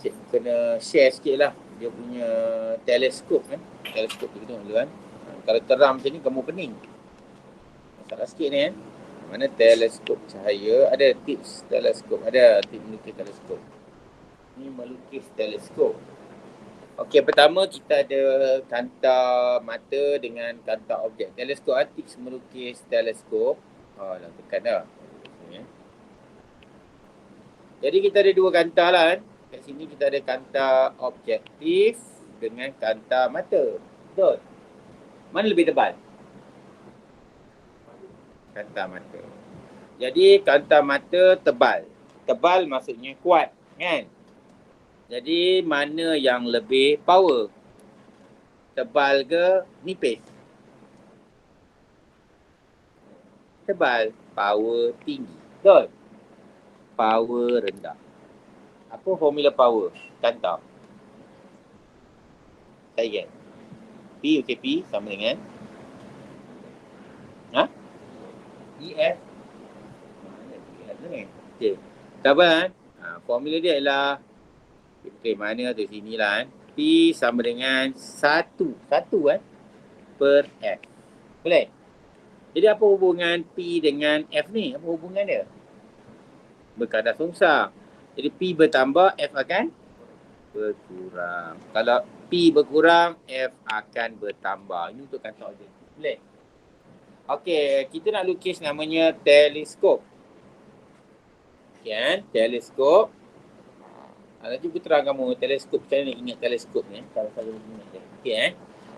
cikgu kena share sikit lah dia punya teleskop teleskop tu tengok dulu kalau terang macam ni kamu pening. Masalah sikit ni mana teleskop cahaya, ada tips teleskop, ada tips melukis teleskop. Ni melukis teleskop. Okey, pertama kita ada kanta mata dengan kanta objek. Teleskop, tips melukis teleskop. Dah tekan dah. Jadi kita ada 2 kanta lah Kat sini kita ada kanta objektif dengan kanta mata. Betul? Mana lebih tebal? Kanta mata. Jadi kanta mata tebal. Tebal maksudnya kuat kan? Jadi mana yang lebih power? Tebal ke nipis? Tebal. Power tinggi. Betul? Power rendah. Apa formula power? Kanta. Tak ingat. P, okey, P sama dengan EF. Okey. Sabar formula dia ialah mana tu sini lah P sama dengan 1 per F. Boleh? Jadi apa hubungan P dengan F ni? Apa hubungan dia? Berkadar sungsang. Jadi P bertambah, F akan berkurang. Kalau P berkurang, F akan bertambah. Ini untuk kata objek. Boleh? Okey, kita nak lukis namanya teleskop. Okey teleskop. Nanti aku terang kamu teleskop macam mana ingat teleskop ni kalau saya ingat dia. Okey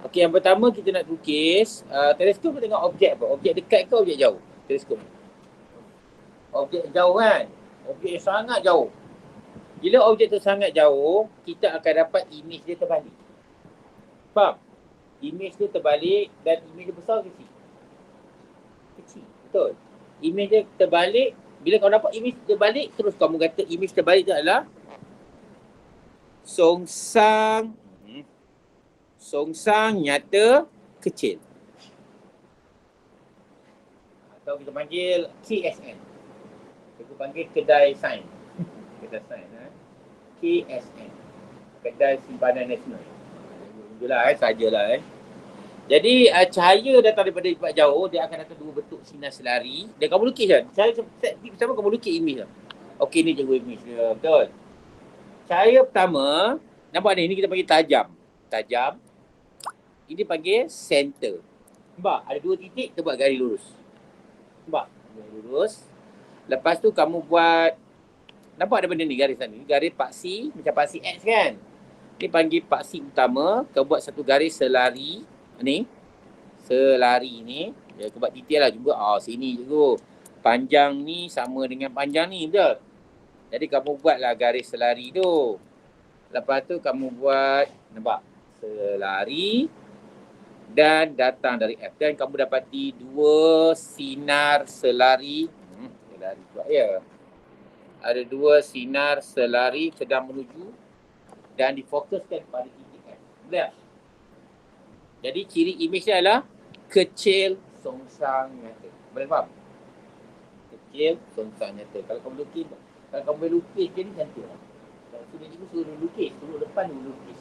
Okey, yang pertama kita nak lukis teleskop tengok objek apa? Objek dekat ke objek jauh? Teleskop. Objek jauh kan? Objek yang sangat jauh. Bila objek tu sangat jauh, kita akan dapat image dia terbalik. Faham? Image dia terbalik dan image dia besar kecil. Kecil, betul. Image dia terbalik, bila kau dapat image terbalik, terus kamu kata image terbalik tu adalah songsang nyata kecil. Atau kita panggil KSN. Kita panggil kedai sains. Kedai sains. KSN. Kedai Simpanan Nasional. Itulah sajalah. Jadi cahaya datang daripada tempat jauh, dia akan datang dua bentuk sinar selari. Dan kamu lukis kan? Cahaya pertama kamu lukis image lah. Okey, ni cikgu image dia. Betul. Cahaya pertama, nampak ni kita panggil tajam. Tajam. Ini panggil center. Nampak? Ada dua titik, kita buat garis lurus. Nampak? Garis lurus. Lepas tu kamu buat, nampak ada benda ni garis ni. Garis paksi, macam paksi X kan? Ni panggil paksi utama. Kau buat satu garis selari. Ni. Selari ni. Dia buat detail lah juga. Sini cikgu. Panjang ni sama dengan panjang ni. Betul? Jadi kamu buatlah garis selari tu. Lepas tu kamu buat, nampak? Selari. Dan datang dari F. Dan kamu dapati dua sinar selari. Selari pula ya. Ada dua sinar selari sedang menuju dan difokuskan pada titik F. Boleh tak? Jadi ciri image dia adalah kecil, songsang, nyata. Boleh faham? Kecil, songsang, nyata. Kalau kamu lukis je ni cantik lah. Kalau suruh lukis, suruh depan dulu lukis.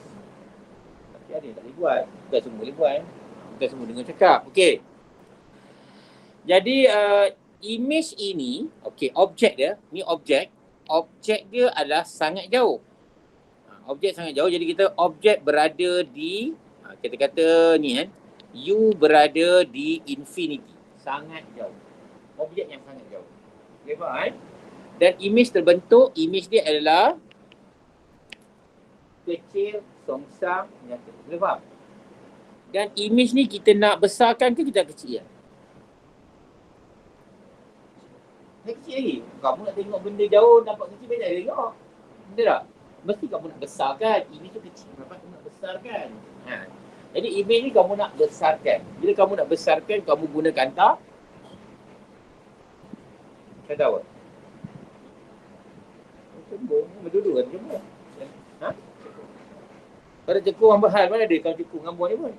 Tapi ada yang tak boleh buat. Bukan semua boleh buat. Bukan semua dengar cakap. Okey. Jadi image ini, objek dia, ni objek dia adalah sangat jauh. Objek sangat jauh, jadi kita objek berada di, kita kata ni kan, you berada di infinity, sangat jauh. Objek yang sangat jauh. Boleh faham kan? Dan image terbentuk, image dia adalah kecil, songsang, nyata. Boleh faham? Dan image ni kita nak besarkan ke kita kecil? Dia kecil lagi. Kamu nak tengok benda jauh, nampak kecil, banyak dia tengok. Betul tak? Mesti kamu nak besarkan. Image tu kecil, kenapa kamu nak besarkan? Jadi image ni kamu nak besarkan. Bila kamu nak besarkan, kamu guna kanta. Kanta apa? Cembung. Betul-betul kan cembung? Pada cekung hamba hal, mana ada kau cekung gambar ni pun?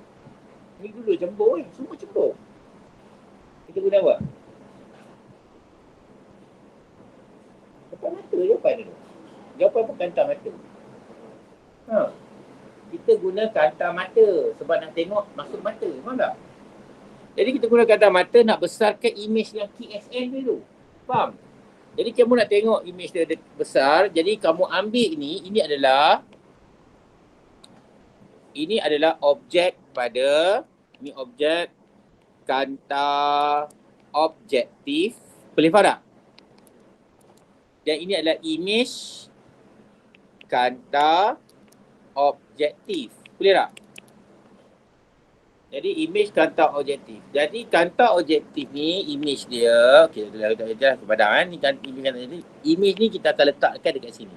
Ni dulu cembung ni. Semua cembung. Kita guna apa? Depan mata jawapan dulu. Jawapan apa kanta mata? Kita guna kanta mata sebab nak tengok masuk mata. Faham tak? Jadi kita guna kanta mata nak besarkan image yang KSN dulu. Faham? Jadi kamu nak tengok image dia besar. Jadi kamu ambil ini adalah objek pada, ini objek kanta objektif. Boleh faham tak? Dan ini adalah image kanta objektif. Boleh tak? Jadi image kanta objektif. Jadi kanta objektif ni image dia, okey, dah kepadam ni kan image kanta objektif. Image ni kita akan letakkan dekat sini.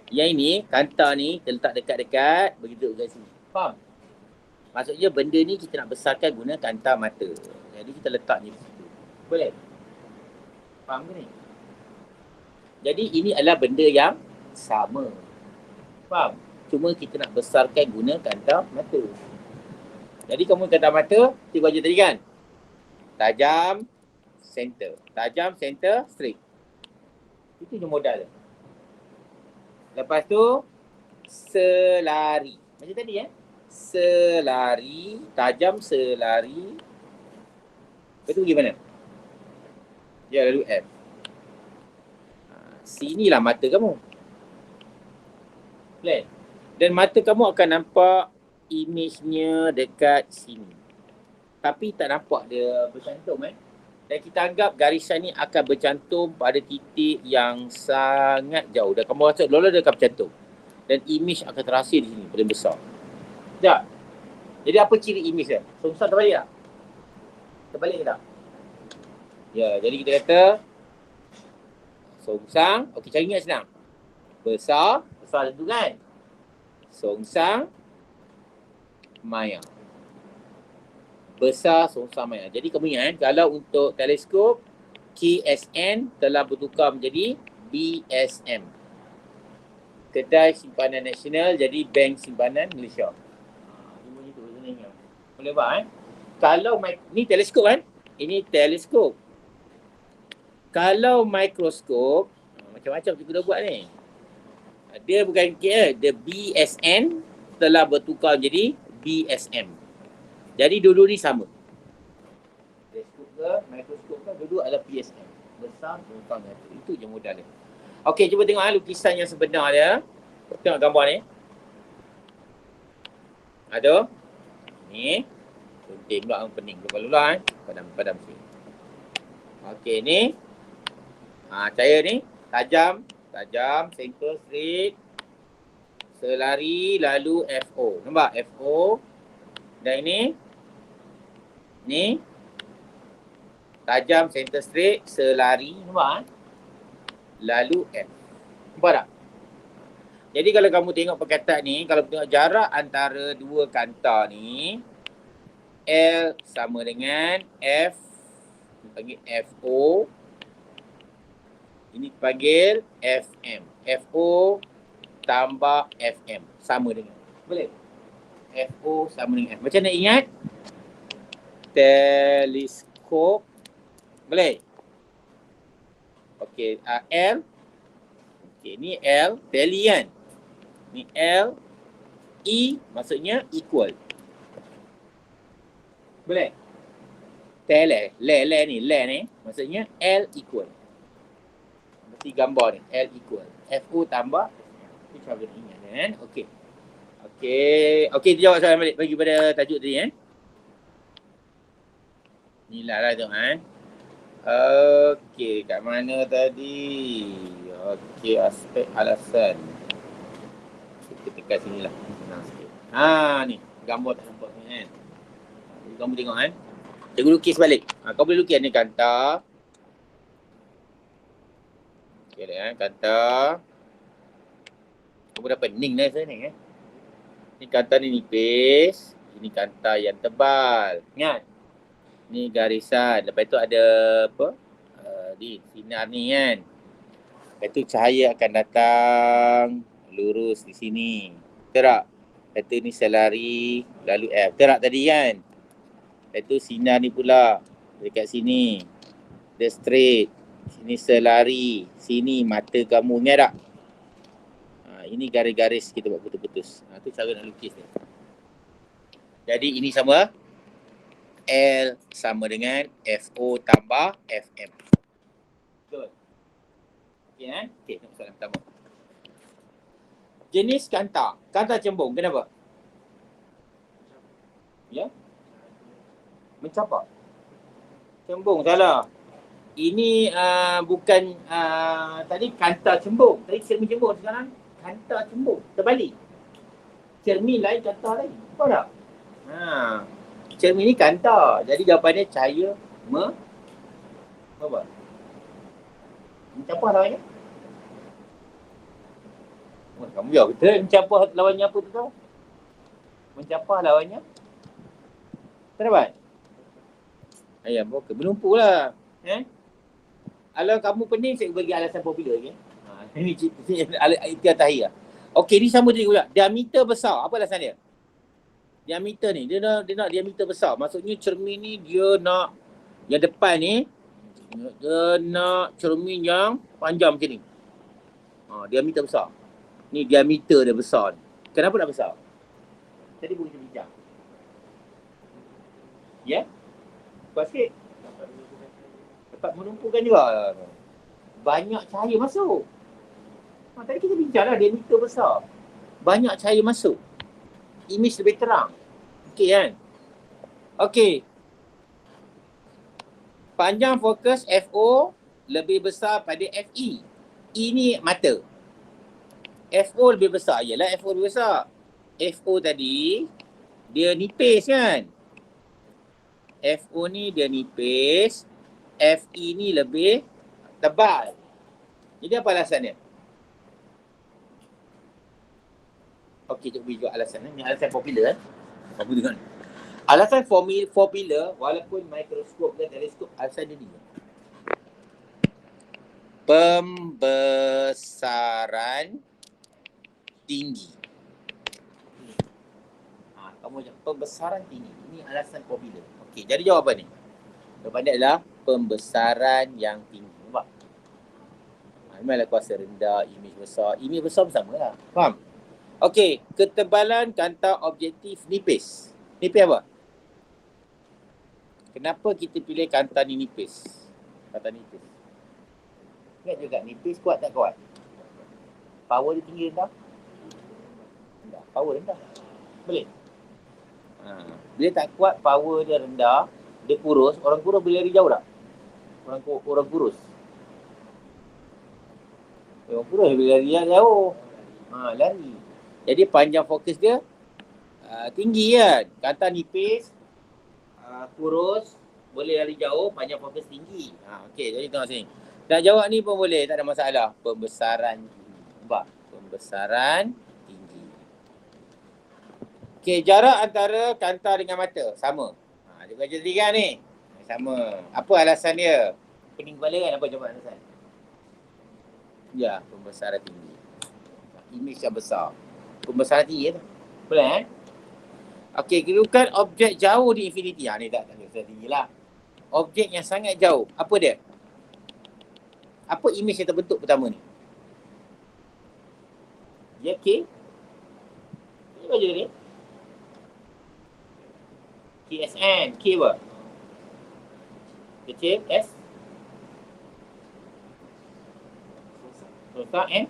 Yang ini kanta ni kita letak dekat-dekat begitu dekat sini. Faham? Maksudnya benda ni kita nak besarkan guna kanta mata. Jadi kita letak ni di situ. Boleh? Faham ke ni? Jadi ini adalah benda yang sama. Faham? Cuma kita nak besarkan guna kanta mata. Jadi kamu kanta mata, tiga baca tadi kan? Tajam, center. Tajam, center, straight. Itu je modal dia. Lepas tu, selari. Macam tadi selari, tajam selari. Lepas tu pergi mana? Ya, lalu F. Sinilah mata kamu. Plan. Dan mata kamu akan nampak image-nya dekat sini. Tapi tak nampak dia bercantum Dan kita anggap garisan ni akan bercantum pada titik yang sangat jauh. Dan kamu rasa lola dia akan bercantum. Dan image akan terhasil di sini, paling besar. Sekejap. Jadi apa ciri image dia? Songsang terbalik tak? Terbalik ke tak? Ya, jadi kita kata songsang. Okey, cari ingat senang. Besar tentu kan? Songsang maya. Besar songsang maya. Jadi kamu ingat kalau untuk teleskop KSN telah bertukar menjadi BSM. Kedai Simpanan Nasional jadi Bank Simpanan Malaysia. Boleh faham Kalau ni teleskop kan? Ini teleskop. Kalau mikroskop, macam-macam cikgu dah buat ni. Dia bukan kira, the BSN telah bertukar jadi BSM. Jadi dulu ni sama. Teleskop ke, mikroskop ke, dulu adalah BSM. Besar, besar. Itu je modal dia. Okey, cuba tengok lukisan yang sebenar dia. Tengok gambar ni. Ada. Ni. Sunting pula orang pening. Lupa-lupa Padam sikit. Okey, ni. Cahaya ni. Tajam, center straight. Selari lalu FO. Nampak? FO. Dan ini. Ni. Tajam, center straight. Selari. Nampak? Lalu F. Nampak tak? Jadi kalau kamu tengok perkataan ni, kalau tengok jarak antara dua kanta ni, L sama dengan F, panggil FO. Ini panggil FM. FO tambah FM sama dengan. Boleh? FO sama dengan F. Macam nak ingat? Teleskop. Boleh? Okey, L. Okey, ni L, tally kan? Ni L, E maksudnya equal. Boleh? Le ni maksudnya L equal. Mesti gambar ni, L equal. FO tambah, itu cara nak ingat kan? Okey. Okey, jawab soalan balik bagi pada tajuk tadi kan? Inilah tengok kan? Okey, kat mana tadi? Okey, aspek alasan. Kita tekan sini lah. Senang sikit. Ni. Gambar tak nampak ni kan? Kamu tengok kan? Cikgu lukis balik. Kau boleh lukis ni kanta. Okey kan? Kanta. Kamu dah pening dah ni kan? Ni kanta ni nipis. Ini kanta yang tebal. Ingat? Ni garisan. Lepas tu ada apa? Di sinar ni kan. Lepas tu cahaya akan datang lurus di sini. Betul tak? Lepas tu ni selari lalu F. Betul tak tadi kan? Lepas tu sinar ni pula dekat sini. Dia straight. Sini selari. Sini mata kamu. Ingat tak? Ini garis-garis kita buat putus-putus. Tu cara nak lukis ni. Jadi ini sama. L sama dengan FO tambah FM. Betul. Okey kan? Okey, tengok soalan pertama. Jenis kanta. Kanta cembung. Kenapa? Ya? Mencapak. Cembung, salah. Ini bukan tadi kanta cembung. Tadi cermin cembung. Sekarang kanta cembung. Terbalik. Cermin lain, kanta lain. Faham tak? Cermin ni kanta. Jadi jawapannya cahaya apa? Mencapah lawannya? Kamu jawab betul. Mencapah lawannya apa tu tahu? Mencapah lawannya? Tak dapat? Ayam okey. Menumpu lah. Kalau kamu pening, saya bagi alasan popular. Okay? Ini ikhtiar tahiyah. Okey, ni sama dia pula. Diameter besar. Apa alasan dia? Diameter ni, dia nak diameter besar. Maksudnya cermin ni dia nak yang depan ni dia nak cermin yang panjang macam ni. Diameter besar. Ni diameter dia besar ni. Kenapa nak besar? Tadi pun kita bincang. Ya? Kuat sikit. Dapat menumpukan juga. Banyak cahaya masuk. Tadi kita bincang lah diameter besar. Banyak cahaya masuk. Image lebih terang. Okey kan? Okey. Panjang fokus FO lebih besar pada FE. E ni mata. FO lebih besar. Yalah FO lebih besar. FO tadi dia nipis kan? FO ni dia nipis. FE ni lebih tebal. Jadi apa alasannya? Okey, cikgu beri juga alasan. Ini alasan popular. Kamu dengar. Alasan popular, walaupun mikroskop dan teleskop, alasan dia ni. Pembesaran tinggi. Kamu cakap pembesaran tinggi. Ini alasan popular. Okey, jadi jawapan ni. Jawapan dia adalah pembesaran yang tinggi. Nampak? Memanglah kuasa rendah, imej besar. Imej besar sama lah. Faham? Okey, ketebalan kanta objektif nipis. Nipis apa? Kenapa kita pilih kanta ni nipis? Kanta nipis. Ingat juga nipis kuat tak kuat? Power dia tinggi rendah? Rendah. Power rendah. Boleh? Dia tak kuat, power dia rendah, dia kurus. Orang kurus boleh lari jauh tak? Orang kurus. Orang kurus boleh lari jauh. Lari. Jadi panjang fokus dia tinggi kan. Kata nipis, kurus, boleh lari jauh, panjang fokus tinggi. Okey, jadi tengok sini. Nak jawab ni pun boleh, tak ada masalah. Pembesaran tinggi. Nampak? Pembesaran tinggi. Okey, jarak antara kanta dengan mata sama. Dia baca tiga ni. Sama. Apa alasan dia? Pening kepala kan apa jawapan alasan? Ya, pembesaran tinggi. Imej yang besar. Pembesaran tinggi tu. Boleh Okey, kedudukan objek jauh di infinity. Ni tak pembesaran tinggi lah. Objek yang sangat jauh. Apa dia? Apa imej yang terbentuk pertama ni? Dia K. Ini baca ni. KSN. K apa? Kecil. S. Songsang N.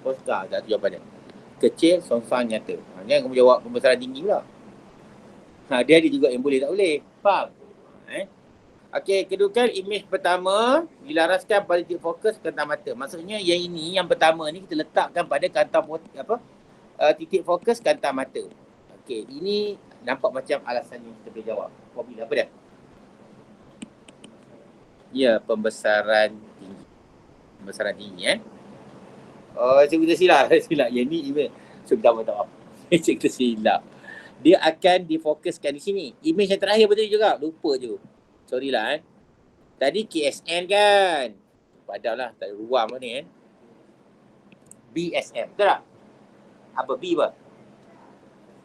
Oscar. Tak jawapan dia. Kecil, songsang, nyata. Jangan kamu jawab pembesaran tinggi pula. Dia ada juga yang boleh tak boleh. Faham? Okey, kedudukan imej pertama dilaraskan pada titik fokus kanta mata. Maksudnya yang ini, yang pertama ni kita letakkan pada kanta titik fokus kanta mata. Okey, ini nampak macam alasan yang kita boleh jawab. Formula apa dia? Ya, pembesaran tinggi. Pembesaran tinggi saya kita silap. Yang ni imej. So, minta maaf. Kita silap. Dia akan difokuskan di sini. Imej yang terakhir betul juga. Lupa je. Sorry lah Tadi KSN kan. Padahal lah. Tak ada ruang pun ni BSM. Betul tak? Apa B apa?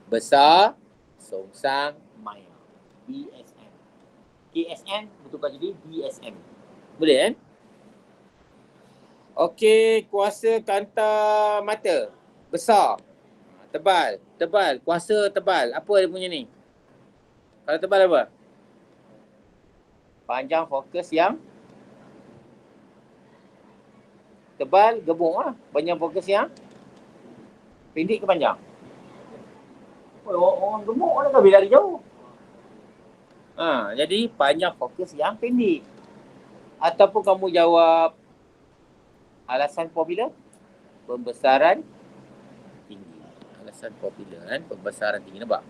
Besar, songsang, maya. BSM. KSN betulkan jadi BSM. Boleh kan? Okey, kuasa kanta mata. Besar. Tebal. Kuasa tebal. Apa dia punya ni? Kalau tebal apa? Panjang fokus yang tebal, gemuk lah. Panjang fokus yang pendek ke panjang? Orang gemuk orang tak boleh lari jauh. Jadi panjang fokus yang pendek. Ataupun kamu jawab alasan popular, pembesaran tinggi. Alasan popular pembesaran tinggi. Nampak?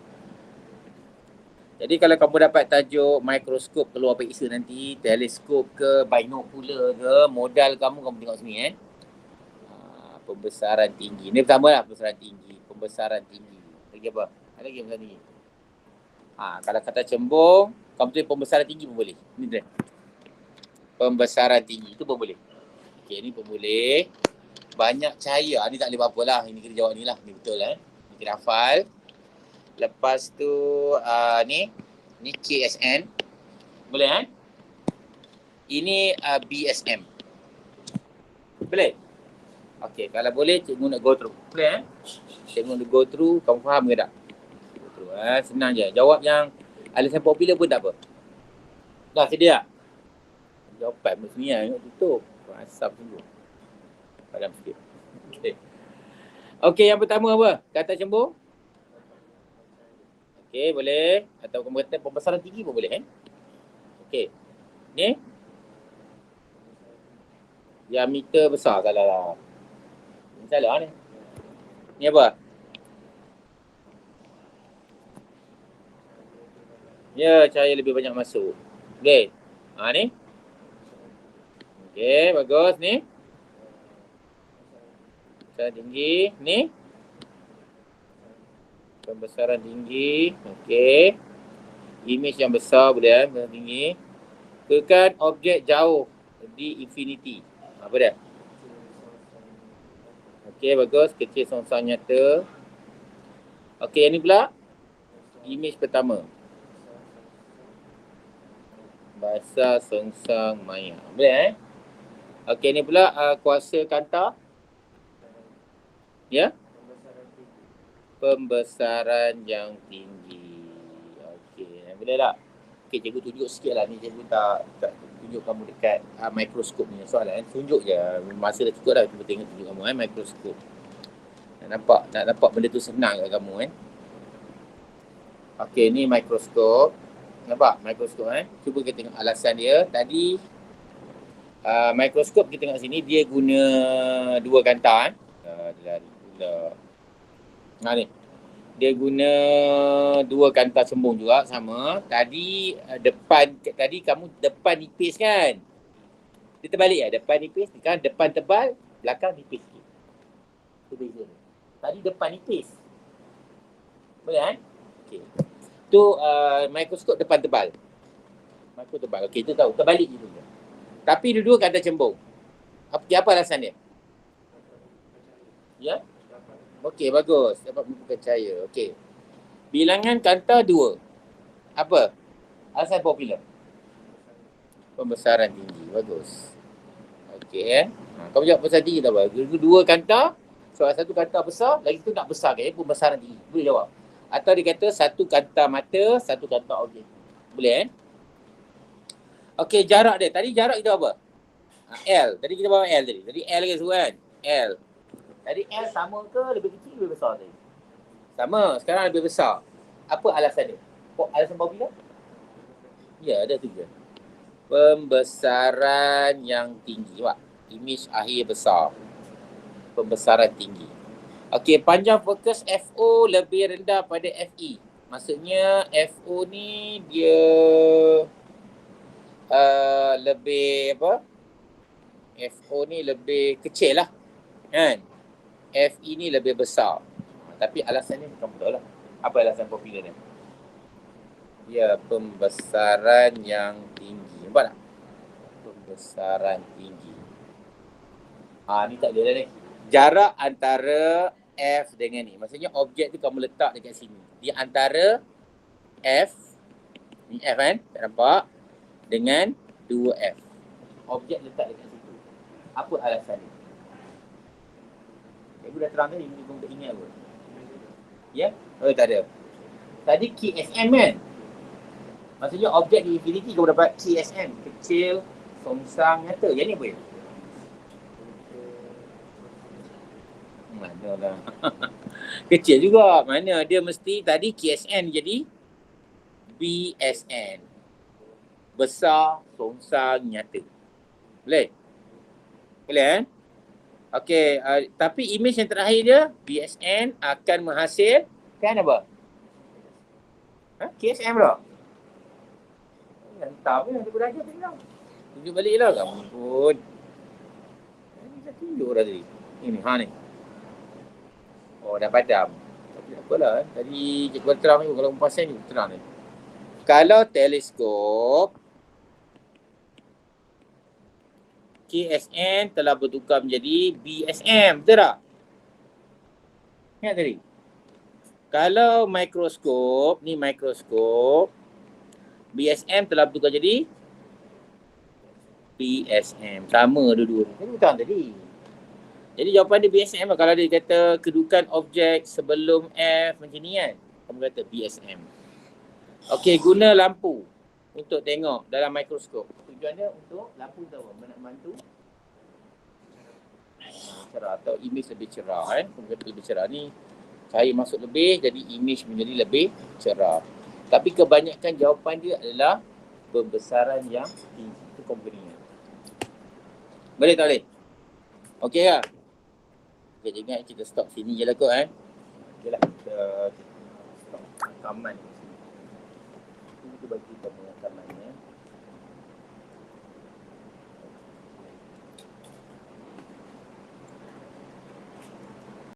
Jadi kalau kamu dapat tajuk mikroskop keluar peksa nanti, teleskop ke, binokular ke, modal kamu tengok sini pembesaran tinggi. Ini pertama lah pembesaran tinggi. Pembesaran tinggi. Lagi apa? Ada lagi pembesaran tinggi. Kalau kata cembung, kamu tulis pembesaran tinggi pun boleh. Ini dia. Pembesaran tinggi. Itu pun boleh. Okey, ni pun boleh. Banyak cahaya. Ni tak boleh apa-apa lah. Ini kita jawab ni lah. Ni betul lah. Ni kita hafal. Lepas tu ni KSN. Boleh Ini BSM. Boleh? Okey, kalau boleh cikgu nak go through. Boleh Cikgu nak go through, kamu faham ke tak? Go through senang je. Jawab yang alasan popular pun tak apa. Dah sedia? Jawapan mesti ingat tutup. Asap sungguh. Padam sikit. Okey, yang pertama apa? Kata cembung? Okey, boleh. Atau kamu kata pembesaran tinggi pun boleh Okey. Ni? Diameter besar salah lah. Ini salah ni. Ni apa? Ya, cahaya lebih banyak masuk. Okey. Ni? Okey, bagus. Ni? Cahaya tinggi. Ni? Pembesaran tinggi. Okey. Image yang besar boleh pembesaran tinggi. Tekan objek jauh di infinity. Apa dia? Okey, bagus. Kecil songsang nyata. Okey, yang ni pula. Image pertama. Bahasa songsang maya. Boleh Okey, ni pula kuasa kanta. Ya? Pembesaran yang tinggi. Okey, boleh tak? Okey, cikgu tunjuk sikit lah ni. Cikgu tak tunjuk kamu dekat mikroskop ni soalan. Tunjuk je. Masa dah cukup dah. Cuba tengok tunjuk kamu mikroskop. Tak nampak benda tu senang kat kamu Okey, ni mikroskop. Nampak mikroskop Cuba kita tengok alasan dia. Tadi mikroskop kita tengok sini dia guna dua kanta ni. Dia guna dua kanta sembung juga sama. Tadi kamu depan nipis kan? Dia terbalik depan nipis, kan depan tebal, belakang nipis sikit. Itu beza dia. Tadi depan nipis. Boleh Okey. Tu mikroskop depan tebal. Mikroskop tebal. Okey, itu tahu. Terbalik je dulu. Tapi dua-dua kata cembung. Apa alasan dia? Ya? Okey, bagus. Dapat percaya. Okey. Bilangan kanta 2. Apa? Alasan popular. Pembesaran tinggi. Bagus. Okey kau jawab pembesaran tinggi tak apa? Dua kanta. Soal satu kanta besar, lagi tu nak besarkan pembesaran tinggi. Boleh jawab. Atau dia kata satu kanta mata, satu kanta objek. Boleh Okey, jarak dia. Tadi jarak kita apa? L. Tadi kita bawa L tadi. Tadi L ke kan? L. Tadi L sama ke lebih kecil lebih besar tadi? Sama. Sekarang lebih besar. Apa alasan dia? Alasan popular? Ya, ada 3. Pembesaran yang tinggi. Image akhir besar. Pembesaran tinggi. Okey, panjang fokus FO lebih rendah pada FE. Maksudnya FO ni dia lebih apa? FO ni lebih kecil lah. Kan? FE ni lebih besar. Tapi alasannya bukan betul lah. Apa alasan popular dia? Ya, pembesaran yang tinggi. Nampak tak? Pembesaran tinggi. Ni tak ada dah ni. Jarak antara F dengan ni. Maksudnya objek tu kamu letak dekat sini. Di antara F. Ni F kan? Tak nampak? Dengan 2F. Objek letak dekat situ. Apa alasan ni? Cikgu dah terang tadi. Cikgu tak ingat pun. Ya? Oh, tak ada. Tadi KSM kan? Maksudnya objek di infinity kamu dapat KSM. Kecil, songsang, nyata. Yang ni apa ya? Mana lah. Kecil juga. Mana dia mesti tadi KSN jadi BSN. Besar, songsang, nyata. Boleh? Boleh Okey, tapi image yang terakhir dia BSN akan menghasilkan apa? KSM pula. Entah pun yang dia belajar tadi lah. Tunjuk balik lah kamu pun. Ini dah tunjuk dah tadi. Ini, ni. Oh, dah padam. Tapi tak apalah. Tadi cikgu terang ni, kalau pasien ni terang ni. Kalau teleskop KSN telah bertukar menjadi BSM, betul tak? Ingat tadi? Kalau mikroskop, ni mikroskop, BSM telah bertukar jadi BSM. Sama dua-dua. Ini betul tadi. Jadi jawapan dia BSM lah. Kalau dia kata kedudukan objek sebelum F macam ni kan. Kamu kata BSM. Okey, guna lampu untuk tengok dalam mikroskop. Tujuan dia untuk lampu tu apa? Membantu cerah atau image lebih cerah Kamu kata lebih cerah ni. Cahaya masuk lebih jadi image menjadi lebih cerah. Tapi kebanyakan jawapan dia adalah pembesaran yang tinggi. Itu komponennya. Boleh tak boleh? Okey lah. Okay, ingat kita stop sini je lah kot Okay lah, kita stop rakaman. Kita bagi kita punya rakaman